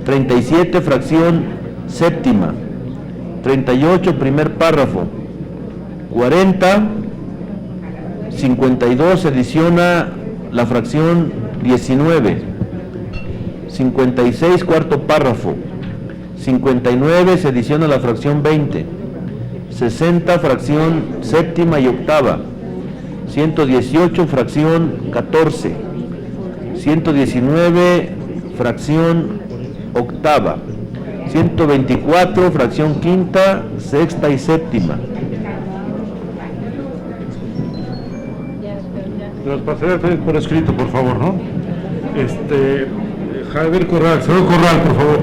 Speaker 9: 37, fracción séptima. 38, primer párrafo. 40, 52, se adiciona la fracción 19. 56, cuarto párrafo. 59, se adiciona la fracción 20. 60, fracción séptima y octava. 118, fracción 14. 119, fracción octava. 124, fracción quinta, sexta y séptima.
Speaker 3: Los pasaré por escrito, por favor, ¿no? Javier Corral, señor Corral, por favor.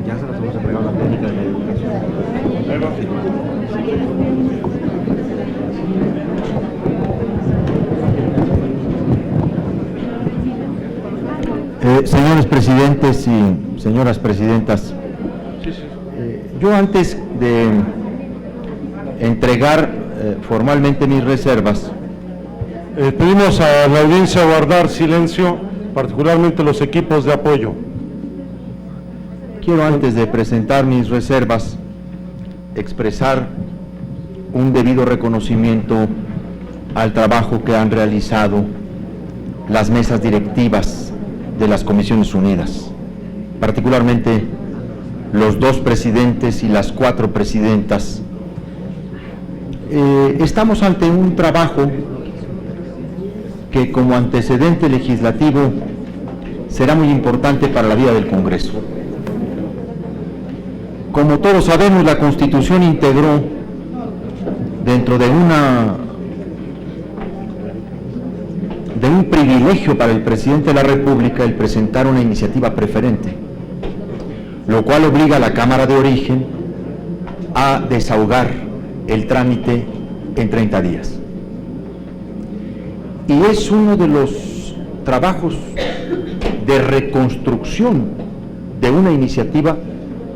Speaker 9: Ya se nos hemos entregado la técnica de la educación. Señores presidentes y señoras presidentas, yo antes de entregar formalmente mis reservas,
Speaker 3: pedimos a la audiencia guardar silencio, particularmente los equipos de apoyo.
Speaker 9: quiero antes de presentar mis reservas expresar un debido reconocimiento al trabajo que han realizado las mesas directivas de las Comisiones Unidas, particularmente los 2 presidentes y las 4 presidentas. Estamos ante un trabajo que como antecedente legislativo será muy importante para la vida del Congreso. Como todos sabemos, la Constitución integró dentro de un privilegio para el presidente de la República el presentar una iniciativa preferente, lo cual obliga a la Cámara de Origen a desahogar el trámite en 30 días. Y es uno de los trabajos de reconstrucción de una iniciativa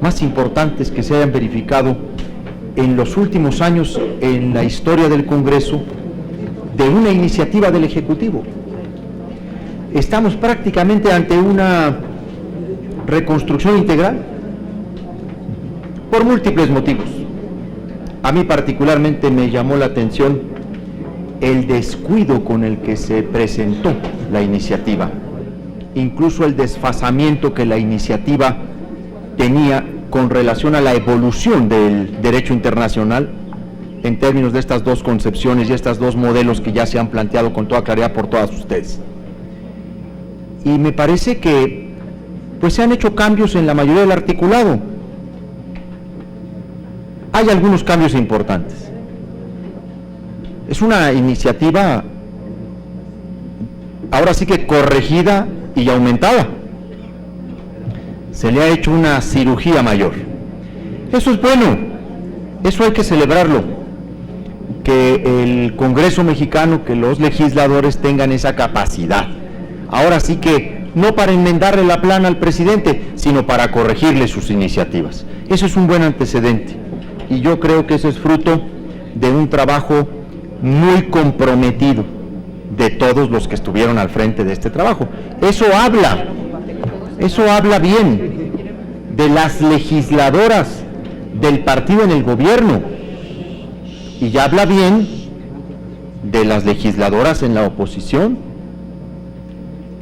Speaker 9: más importantes que se hayan verificado en los últimos años en la historia del Congreso, de una iniciativa del Ejecutivo. Estamos prácticamente ante una reconstrucción integral por múltiples motivos. A mí particularmente me llamó la atención el descuido con el que se presentó la iniciativa, incluso el desfasamiento que la iniciativa tenía con relación a la evolución del derecho internacional en términos de estas 2 concepciones y estos 2 modelos que ya se han planteado con toda claridad por todas ustedes. Y me parece que pues se han hecho cambios en la mayoría del articulado. Hay algunos cambios importantes. Es una iniciativa ahora sí que corregida y aumentada. Se le ha hecho una cirugía mayor. Eso es bueno, eso hay que celebrarlo, que el Congreso mexicano, que los legisladores tengan esa capacidad. Ahora sí que no para enmendarle la plana al presidente, sino para corregirle sus iniciativas. Eso es un buen antecedente y yo creo que eso es fruto de un trabajo muy comprometido de todos los que estuvieron al frente de este trabajo. Eso habla bien de las legisladoras del partido en el gobierno y ya habla bien de las legisladoras en la oposición,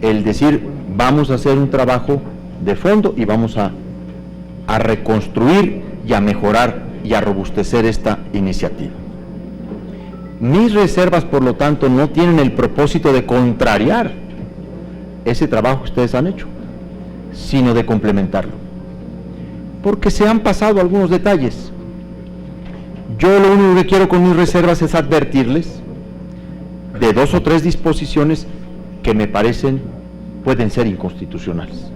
Speaker 9: el decir vamos a hacer un trabajo de fondo y vamos a reconstruir y a mejorar y a robustecer esta iniciativa. Mis reservas, por lo tanto, no tienen el propósito de contrariar ese trabajo que ustedes han hecho, sino de complementarlo, porque se han pasado algunos detalles. Yo lo único que quiero con mis reservas es advertirles de 2 o 3 disposiciones que me parecen pueden ser inconstitucionales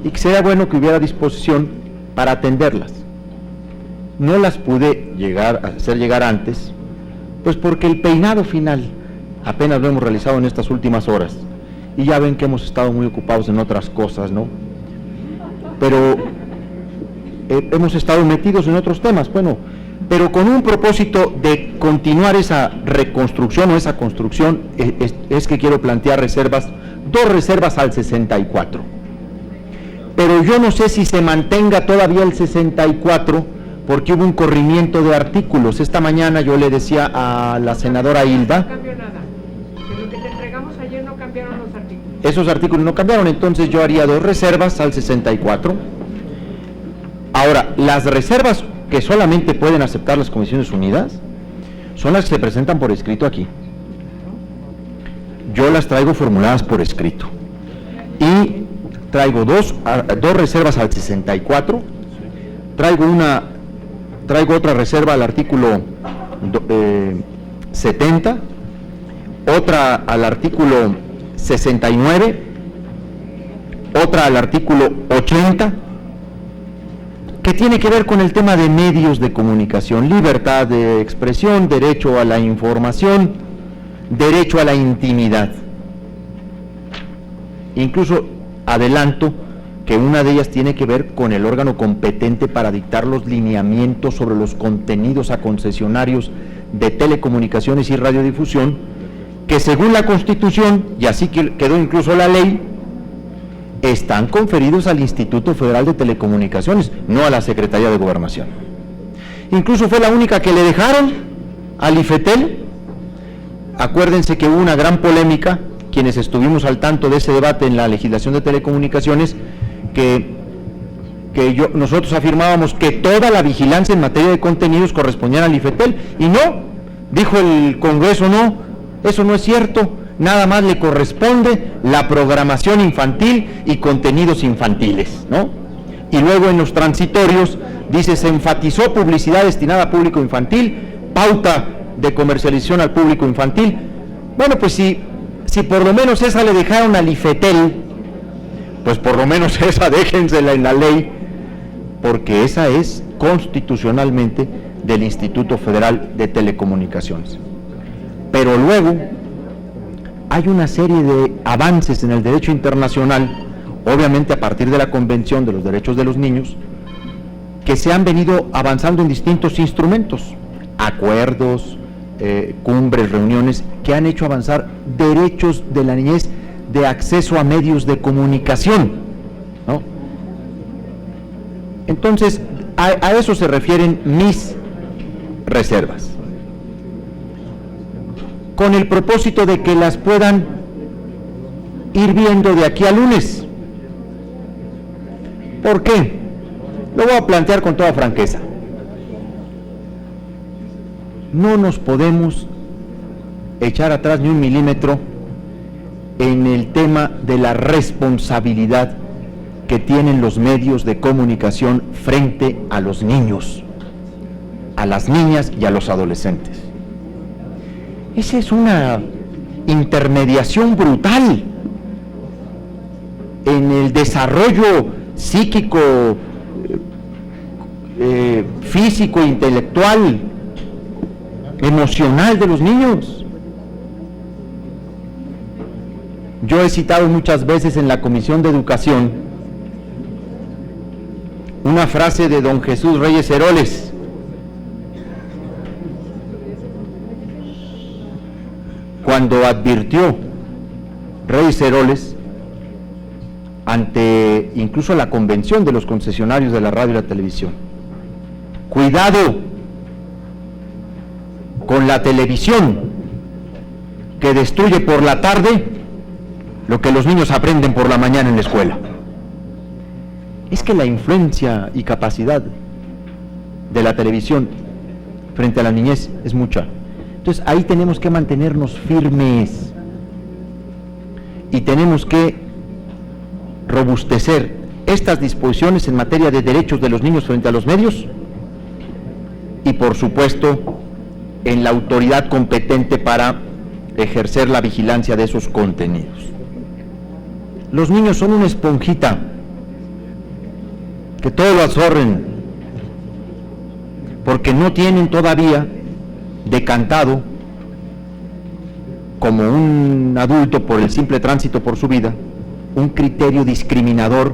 Speaker 9: y que sería bueno que hubiera disposición para atenderlas. No las pude hacer llegar antes, pues porque el peinado final apenas lo hemos realizado en estas últimas horas y ya ven que hemos estado muy ocupados en otras cosas, ¿no? pero hemos estado metidos en otros temas, bueno, pero con un propósito de continuar esa reconstrucción o esa construcción, es que quiero plantear reservas, 2 reservas al 64. Pero yo no sé si se mantenga todavía el 64, porque hubo un corrimiento de artículos. Esta mañana yo le decía a la senadora Hilda...
Speaker 4: No cambió nada. De lo que te entregamos ayer no cambiaron los artículos.
Speaker 9: Esos artículos no cambiaron, entonces yo haría 2 reservas al 64. Ahora, las reservas que solamente pueden aceptar las Comisiones Unidas son las que se presentan por escrito aquí. Yo las traigo formuladas por escrito. Y traigo dos reservas al 64, traigo otra reserva al artículo 70, otra al artículo 69, otra al artículo 80, que tiene que ver con el tema de medios de comunicación, libertad de expresión, derecho a la información, derecho a la intimidad. Incluso adelanto que una de ellas tiene que ver con el órgano competente para dictar los lineamientos sobre los contenidos a concesionarios de telecomunicaciones y radiodifusión, que según la Constitución, y así quedó incluso la ley, están conferidos al Instituto Federal de Telecomunicaciones, no a la Secretaría de Gobernación. Incluso fue la única que le dejaron al IFETEL. Acuérdense que hubo una gran polémica, quienes estuvimos al tanto de ese debate en la legislación de telecomunicaciones, que nosotros afirmábamos que toda la vigilancia en materia de contenidos correspondía al IFETEL, y no, dijo el Congreso, no, eso no es cierto, nada más le corresponde la programación infantil y contenidos infantiles, ¿no? Y luego en los transitorios dice, se enfatizó publicidad destinada a público infantil, pauta de comercialización al público infantil. Bueno, pues si por lo menos esa le dejaron al IFETEL, pues por lo menos esa déjensela en la ley, porque esa es constitucionalmente del Instituto Federal de Telecomunicaciones. Pero luego hay una serie de avances en el derecho internacional, obviamente a partir de la Convención de los Derechos de los Niños, que se han venido avanzando en distintos instrumentos, acuerdos, cumbres, reuniones, que han hecho avanzar derechos de la niñez de acceso a medios de comunicación, ¿no? Entonces, a eso se refieren mis reservas, con el propósito de que las puedan ir viendo de aquí a lunes. ¿Por qué? Lo voy a plantear con toda franqueza. No nos podemos echar atrás ni un milímetro en el tema de la responsabilidad que tienen los medios de comunicación frente a los niños, a las niñas y a los adolescentes. Esa es una intermediación brutal en el desarrollo psíquico, físico, intelectual, emocional de los niños. Yo he citado muchas veces en la Comisión de Educación una frase de don Jesús Reyes Heroles, cuando advirtió Reyes Heroles ante incluso la convención de los concesionarios de la radio y la televisión: cuidado con la televisión que destruye por la tarde lo que los niños aprenden por la mañana en la escuela. Es que la influencia y capacidad de la televisión frente a la niñez es mucha. Entonces ahí tenemos que mantenernos firmes y tenemos que robustecer estas disposiciones en materia de derechos de los niños frente a los medios y, por supuesto, en la autoridad competente para ejercer la vigilancia de esos contenidos. Los niños son una esponjita que todo lo absorben, porque no tienen todavía decantado como un adulto por el simple tránsito por su vida un criterio discriminador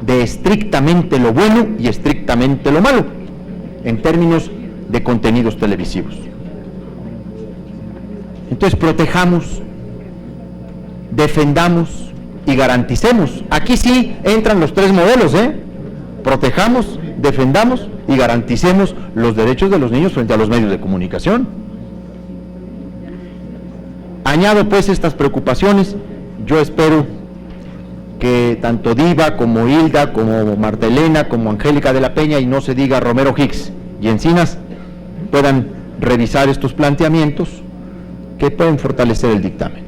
Speaker 9: de estrictamente lo bueno y estrictamente lo malo, en términos de contenidos televisivos. Entonces protejamos, defendamos y garanticemos. Aquí sí entran los tres modelos, protejamos, defendamos y garanticemos los derechos de los niños frente a los medios de comunicación. Añado pues estas preocupaciones. Yo espero que tanto Diva como Hilda, como Marta Elena, como Angélica de la Peña, y no se diga Romero Hicks y Encinas, puedan revisar estos planteamientos que pueden fortalecer el dictamen.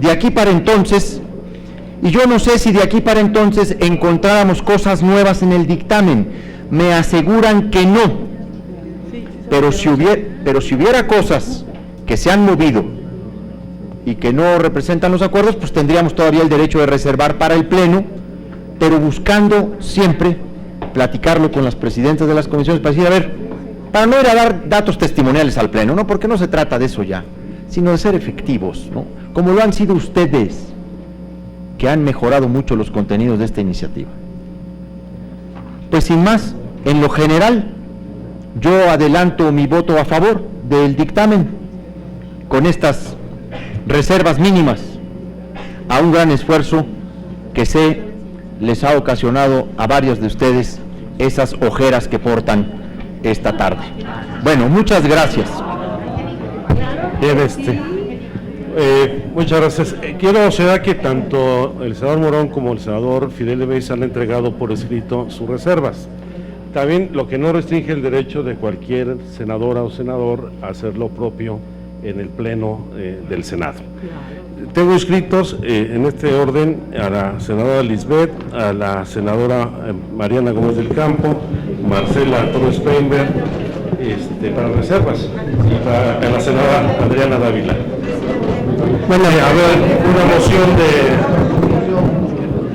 Speaker 9: De aquí para entonces, y yo no sé si de aquí para entonces encontráramos cosas nuevas en el dictamen, me aseguran que no, pero si hubiera cosas que se han movido y que no representan los acuerdos, pues tendríamos todavía el derecho de reservar para el Pleno, pero buscando siempre platicarlo con las presidentas de las comisiones para decir, a ver, para no ir a dar datos testimoniales al Pleno, ¿no? Porque no se trata de eso ya, sino de ser efectivos, ¿no? Como lo han sido ustedes, que han mejorado mucho los contenidos de esta iniciativa. Pues sin más, en lo general, yo adelanto mi voto a favor del dictamen, con estas reservas mínimas, a un gran esfuerzo que sé les ha ocasionado a varios de ustedes esas ojeras que portan esta tarde. Bueno, muchas gracias.
Speaker 3: Bien, muchas gracias. Quiero señalar que tanto el senador Morón como el senador Fidel de Beis han entregado por escrito sus reservas. También lo que no restringe el derecho de cualquier senadora o senador a hacer lo propio en el Pleno del Senado. Tengo inscritos en este orden a la senadora Lisbeth, a la senadora Mariana Gómez del Campo, Marcela Torres Peinberg, para reservas, y a la senadora Adriana Dávila. Bueno, a ver,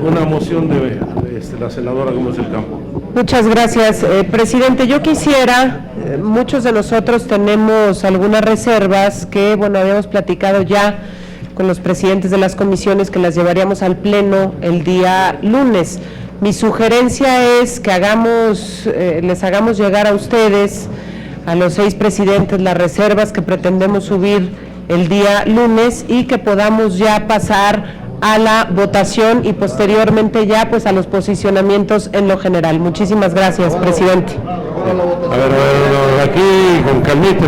Speaker 3: una moción de la senadora Gómez del Campo.
Speaker 11: Muchas gracias, presidente. Yo quisiera, muchos de nosotros tenemos algunas reservas que, bueno, habíamos platicado ya con los presidentes de las comisiones que las llevaríamos al Pleno el día lunes. Mi sugerencia es que les hagamos llegar a ustedes, a los 6 presidentes, las reservas que pretendemos subir el día lunes y que podamos ya pasar a la votación y posteriormente ya pues a los posicionamientos en lo general. Muchísimas gracias, presidente.
Speaker 3: A ver, aquí con calmita.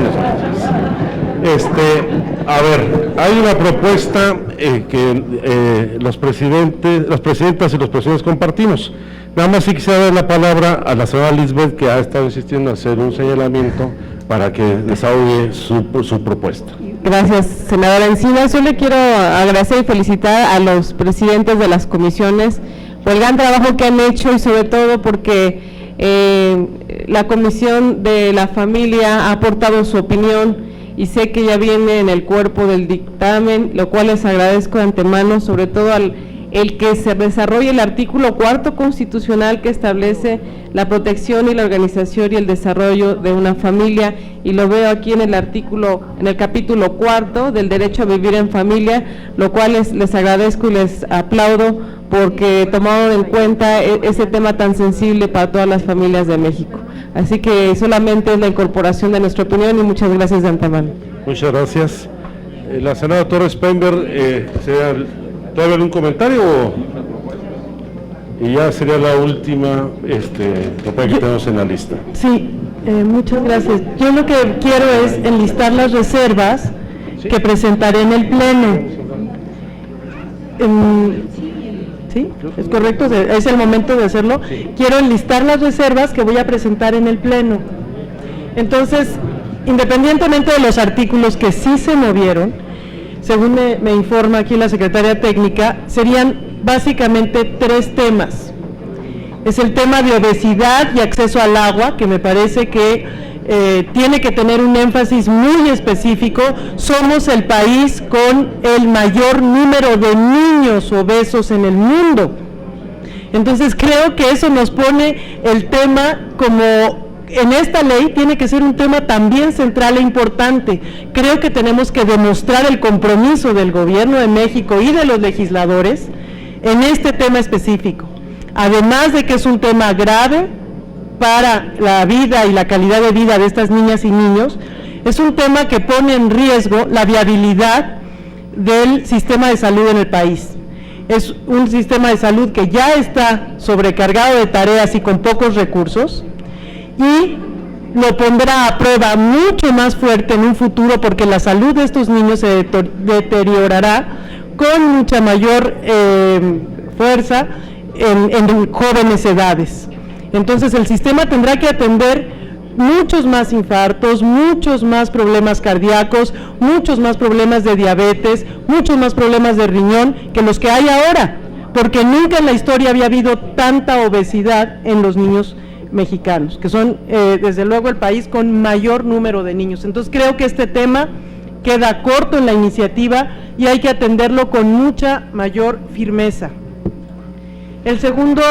Speaker 3: A ver, hay una propuesta que las presidentas y los presidentes compartimos. Nada más sí quisiera dar la palabra a la señora Lisbeth, que ha estado insistiendo en hacer un señalamiento para que desahogue su propuesta.
Speaker 8: Gracias, senadora Encinas. Yo le quiero agradecer y felicitar a los presidentes de las comisiones por el gran trabajo que han hecho y sobre todo porque la Comisión de la Familia ha aportado su opinión y sé que ya viene en el cuerpo del dictamen, lo cual les agradezco de antemano, sobre todo el que se desarrolle el artículo 4 constitucional que establece la protección y la organización y el desarrollo de una familia, y lo veo aquí en el capítulo 4 del derecho a vivir en familia, lo cual les agradezco y les aplaudo porque tomaron en cuenta ese tema tan sensible para todas las familias de México. Así que solamente es la incorporación de nuestra opinión y muchas gracias de antemano.
Speaker 3: Muchas gracias. La senadora Torres Peinberg, ¿todavía algún comentario? Y ya sería la última que tenemos en la lista.
Speaker 5: Sí, muchas gracias. Yo lo que quiero es enlistar las reservas que presentaré en el Pleno. ¿Sí? ¿Es correcto? ¿Es el momento de hacerlo? Sí. Quiero enlistar las reservas que voy a presentar en el Pleno. Entonces, independientemente de los artículos que sí se movieron, según me informa aquí la secretaria técnica, serían básicamente 3 temas. Es el tema de obesidad y acceso al agua, que me parece que tiene que tener un énfasis muy específico. Somos el país con el mayor número de niños obesos en el mundo. Entonces creo que eso nos pone el tema como en esta ley tiene que ser un tema también central e importante. Creo que tenemos que demostrar el compromiso del Gobierno de México y de los legisladores en este tema específico.
Speaker 11: además de que es un tema grave para la vida y la calidad de vida de estas niñas y niños, es un tema que pone en riesgo la viabilidad del sistema de salud en el país. Es un sistema de salud que ya está sobrecargado de tareas y con pocos recursos, y lo pondrá a prueba mucho más fuerte en un futuro, porque la salud de estos niños se deteriorará con mucha mayor fuerza en jóvenes edades. Entonces el sistema tendrá que atender muchos más infartos, muchos más problemas cardíacos, muchos más problemas de diabetes, muchos más problemas de riñón que los que hay ahora, porque nunca en la historia había habido tanta obesidad en los niños mexicanos, que son desde luego el país con mayor número de niños. Entonces creo que este tema queda corto en la iniciativa y hay que atenderlo con mucha mayor firmeza. El segundo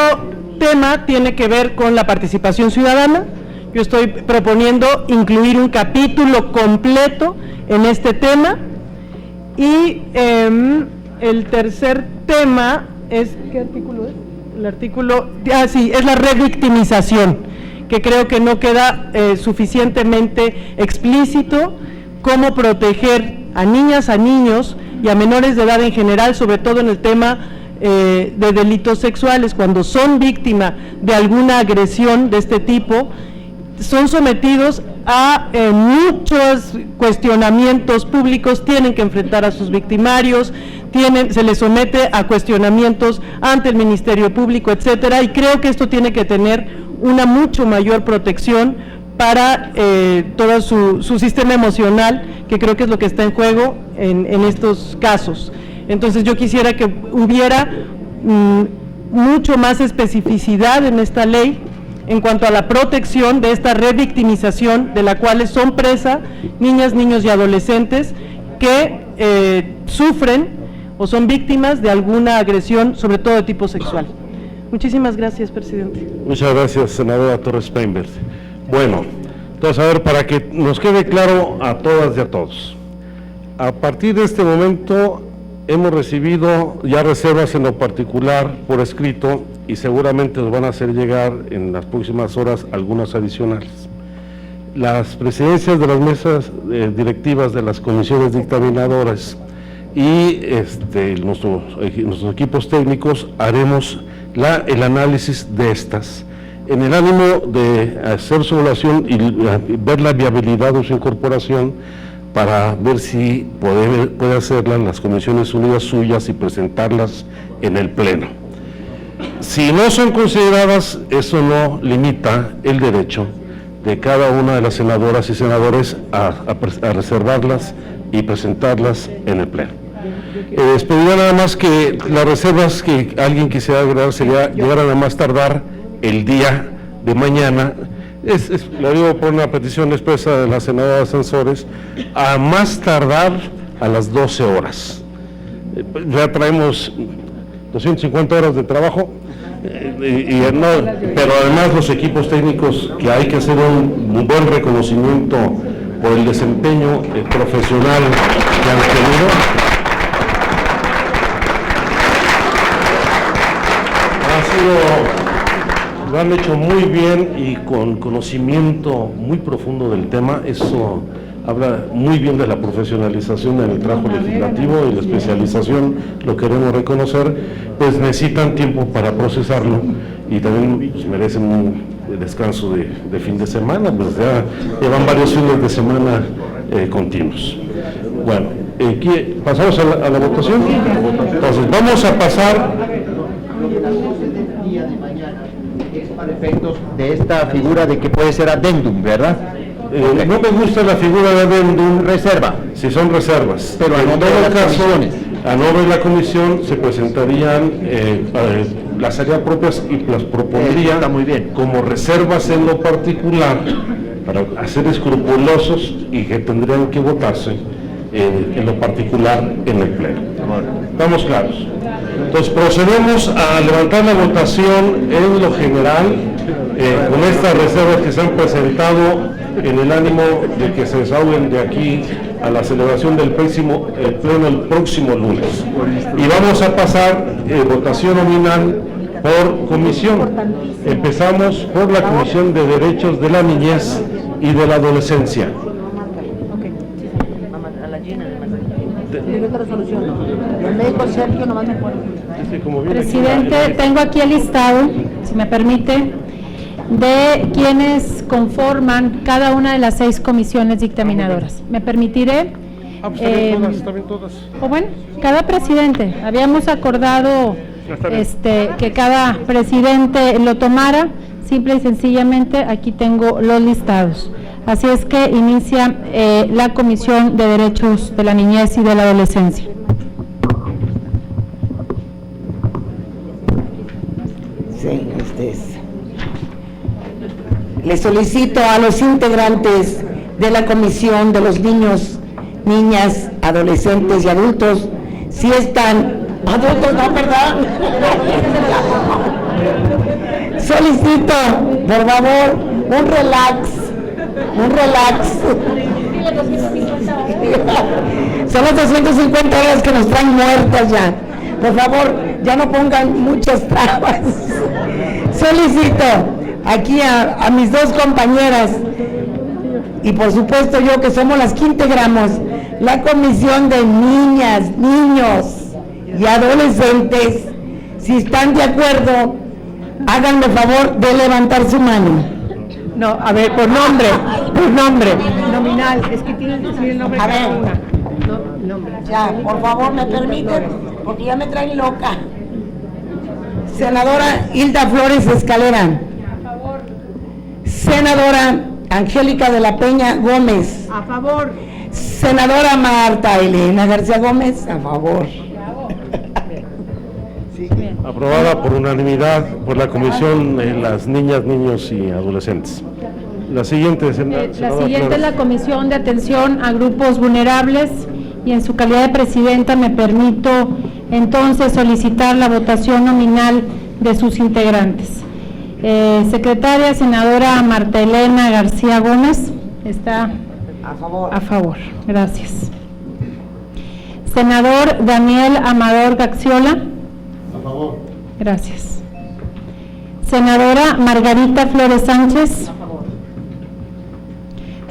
Speaker 11: tema tiene que ver con la participación ciudadana. Yo estoy proponiendo incluir un capítulo completo en este tema, y el tercer tema es, ¿qué artículo es? El artículo, es la revictimización, que creo que no queda suficientemente explícito cómo proteger a niñas, a niños y a menores de edad en general, sobre todo en el tema de delitos sexuales. Cuando son víctima de alguna agresión de este tipo, son sometidos a muchos cuestionamientos públicos, tienen que enfrentar a sus victimarios, se les somete a cuestionamientos ante el Ministerio Público, etcétera, y creo que esto tiene que tener una mucho mayor protección para todo su sistema emocional, que creo que es lo que está en juego en estos casos. Entonces yo quisiera que hubiera mucho más especificidad en esta ley en cuanto a la protección de esta revictimización, de la cual son presa niñas, niños y adolescentes que sufren o son víctimas de alguna agresión, sobre todo de tipo sexual. Muchísimas gracias, presidente.
Speaker 3: Muchas gracias, senadora Torres Peinbert. Bueno, entonces, a ver, para que nos quede claro a todas y a todos, a partir de este momento hemos recibido ya reservas en lo particular por escrito, y seguramente nos van a hacer llegar en las próximas horas algunas adicionales. Las presidencias de las mesas directivas de las comisiones dictaminadoras y nuestros equipos técnicos haremos el análisis de estas, en el ánimo de hacer su evaluación y ver la viabilidad de su incorporación, para ver si puede hacerlas las Comisiones Unidas suyas y presentarlas en el Pleno. Si no son consideradas, eso no limita el derecho de cada una de las senadoras y senadores a reservarlas y presentarlas en el Pleno. Les pediría nada más que las reservas que alguien quisiera agregar llegaran a más tardar el día de mañana. Lo digo por una petición expresa de la senadora Sansores, a más tardar a las 12 horas. Ya traemos 250 horas de trabajo, pero además los equipos técnicos, que hay que hacer un buen reconocimiento por el desempeño profesional que han tenido. Lo han hecho muy bien y con conocimiento muy profundo del tema. Eso habla muy bien de la profesionalización en el trabajo legislativo, y la especialización lo queremos reconocer. Pues necesitan tiempo para procesarlo, y también pues, merecen un descanso de fin de semana, pues ya llevan varios fines de semana continuos. Bueno, pasamos a la votación. Entonces vamos a pasar
Speaker 9: para efectos de esta figura de que puede ser adendum, ¿verdad?
Speaker 3: No me gusta la figura de adendum.
Speaker 9: Reserva.
Speaker 3: Si son reservas.
Speaker 9: Pero en todo caso,
Speaker 3: a nombre de la comisión se presentarían, las haría propias y las propondría
Speaker 9: muy bien,
Speaker 3: como reservas en lo particular, para hacer escrupulosos, y que tendrían que votarse en lo particular en el Pleno. ¿Estamos claros? Entonces procedemos a levantar la votación en lo general con estas reservas que se han presentado, en el ánimo de que se desahoguen de aquí a la celebración del Pleno el próximo lunes. Y vamos a pasar votación nominal por comisión. Empezamos por la Comisión de Derechos de la Niñez y de la Adolescencia.
Speaker 6: Presidente, tengo aquí el listado, si me permite, de quienes conforman cada una de las 6 comisiones dictaminadoras. ¿Me permitiré?
Speaker 3: También todas.
Speaker 6: O bueno, cada presidente. Habíamos acordado que cada presidente lo tomara. Simple y sencillamente, aquí tengo los listados. Así es que inicia la Comisión de Derechos de la Niñez y de la Adolescencia.
Speaker 2: Sí, le solicito a los integrantes de la Comisión de los Niños, Niñas, Adolescentes y Adultos, si están adultos, no, perdón. Solicito, por favor, un relax. Son las 250 horas que nos traen muertas ya. Por favor, ya no pongan muchas trabas. Solicito aquí a mis 2 compañeras y por supuesto yo, que somos las que integramos la Comisión de Niñas, Niños y Adolescentes, si están de acuerdo, háganme favor de levantar su mano.
Speaker 4: No, a ver, por nombre. Nominal, es que tienes que decir el nombre de cada una. No, nombre.
Speaker 2: Ya, por favor, me permiten, porque ya me traen loca. Senadora Hilda Flores Escalera.
Speaker 5: A favor.
Speaker 2: Senadora Angélica de la Peña Gómez.
Speaker 5: A favor.
Speaker 2: Senadora Marta Elena García Gómez. A favor.
Speaker 3: Aprobada por unanimidad por la Comisión de las Niñas, Niños y Adolescentes. La siguiente,
Speaker 6: La siguiente es la Comisión de Atención a Grupos Vulnerables y en su calidad de presidenta me permito entonces solicitar la votación nominal de sus integrantes. Secretaria, senadora Marta Elena García Gómez, está
Speaker 2: a favor.
Speaker 6: A favor, gracias. Senador Daniel Amador Gaxiola.
Speaker 3: A favor.
Speaker 6: Gracias. Senadora Margarita Flores Sánchez.
Speaker 5: A favor.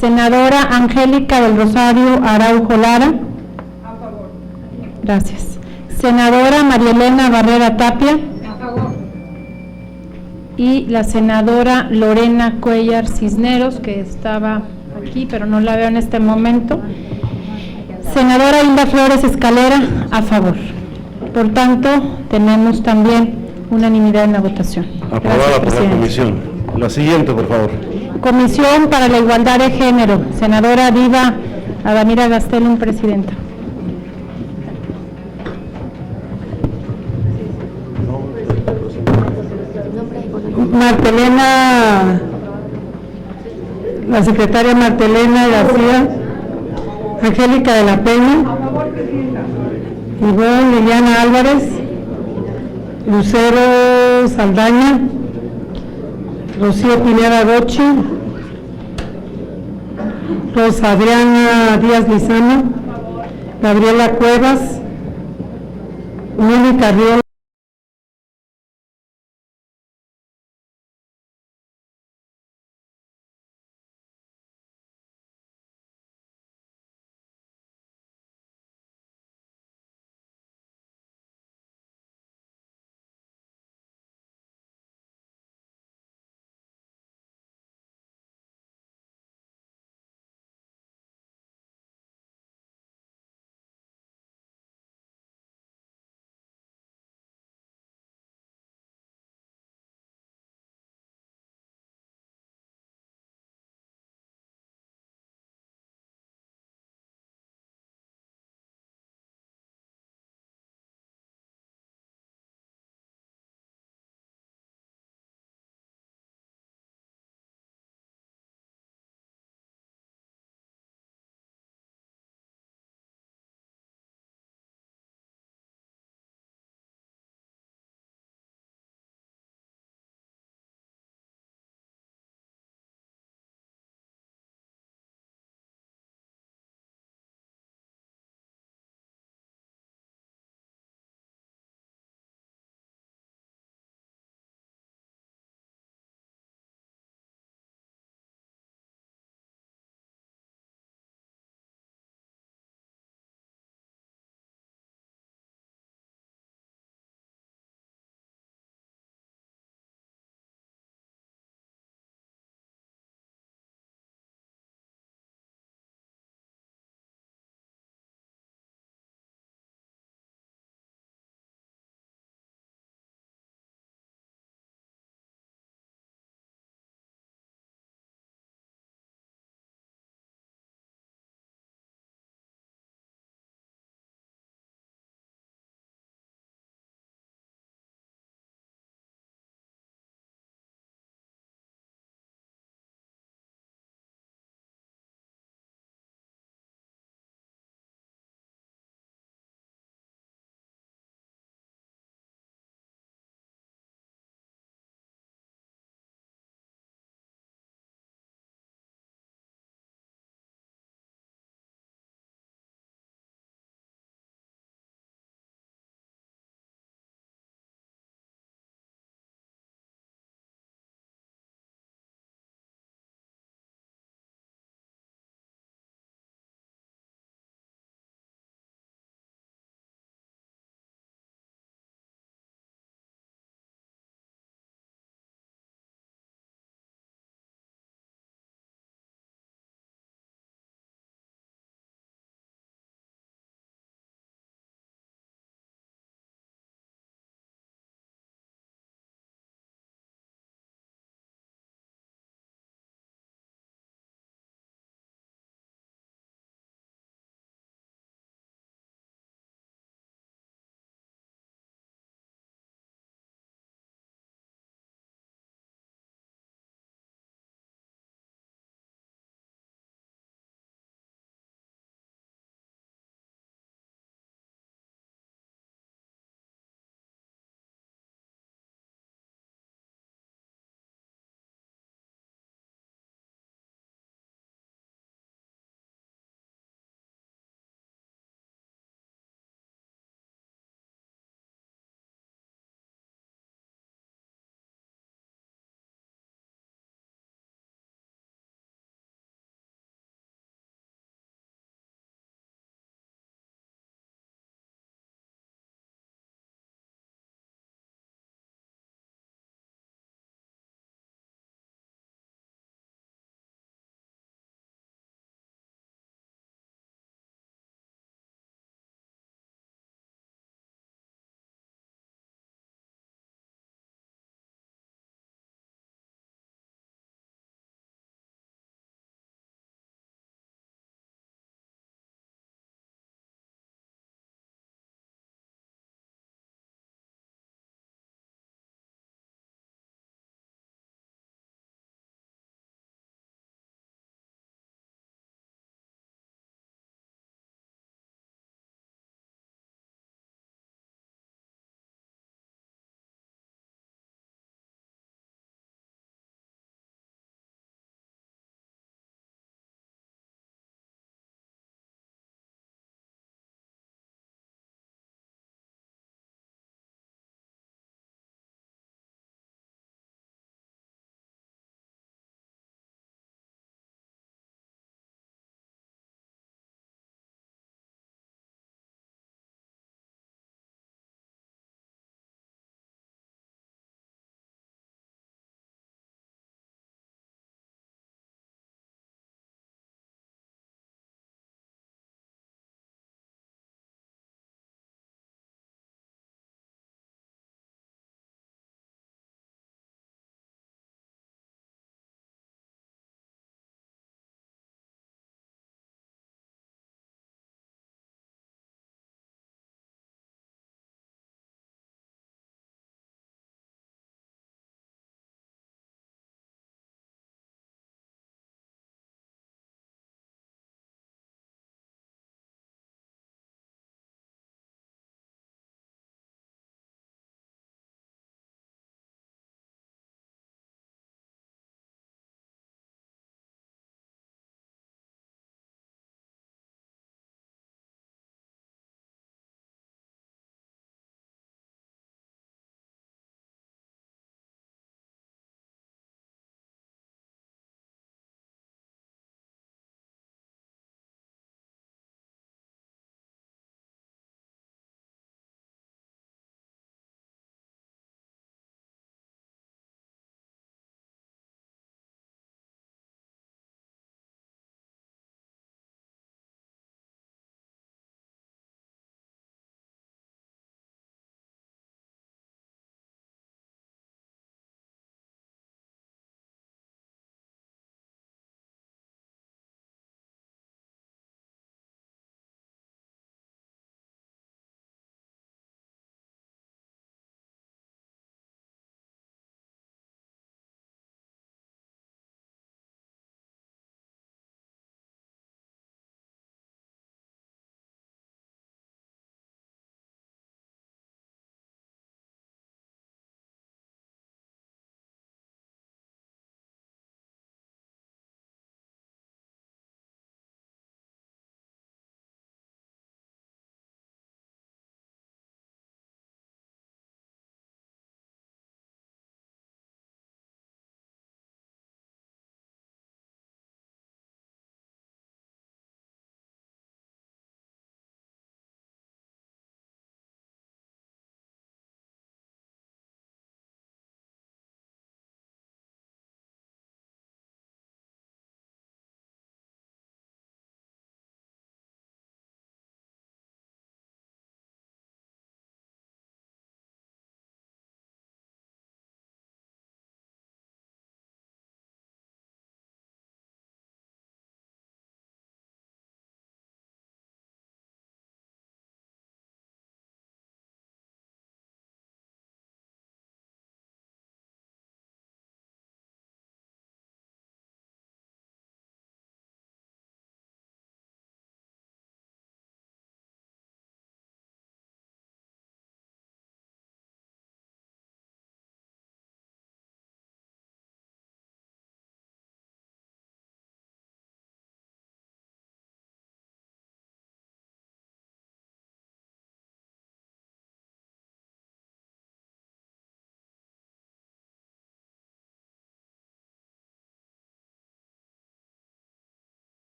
Speaker 6: Senadora Angélica del Rosario Araujo Lara.
Speaker 5: A favor.
Speaker 6: Gracias. Senadora María Elena Barrera Tapia.
Speaker 5: A favor.
Speaker 6: Y la senadora Lorena Cuellar Cisneros, que estaba aquí, pero no la veo en este momento. Senadora Hilda Flores Escalera, a favor. Por tanto, tenemos también unanimidad en la votación.
Speaker 3: Aprobada por la comisión. La siguiente, por favor.
Speaker 6: Comisión para la Igualdad de Género. Senadora Diva Adamira Gastelum, presidenta.
Speaker 5: Martelena, la secretaria Martelena García, Angélica de la Peña, Ivonne Liliana Álvarez, Lucero Saldaña, Rocío Pineda Gochi, Rosa Adriana Díaz Lizano, Gabriela Cuevas, Mónica Riel.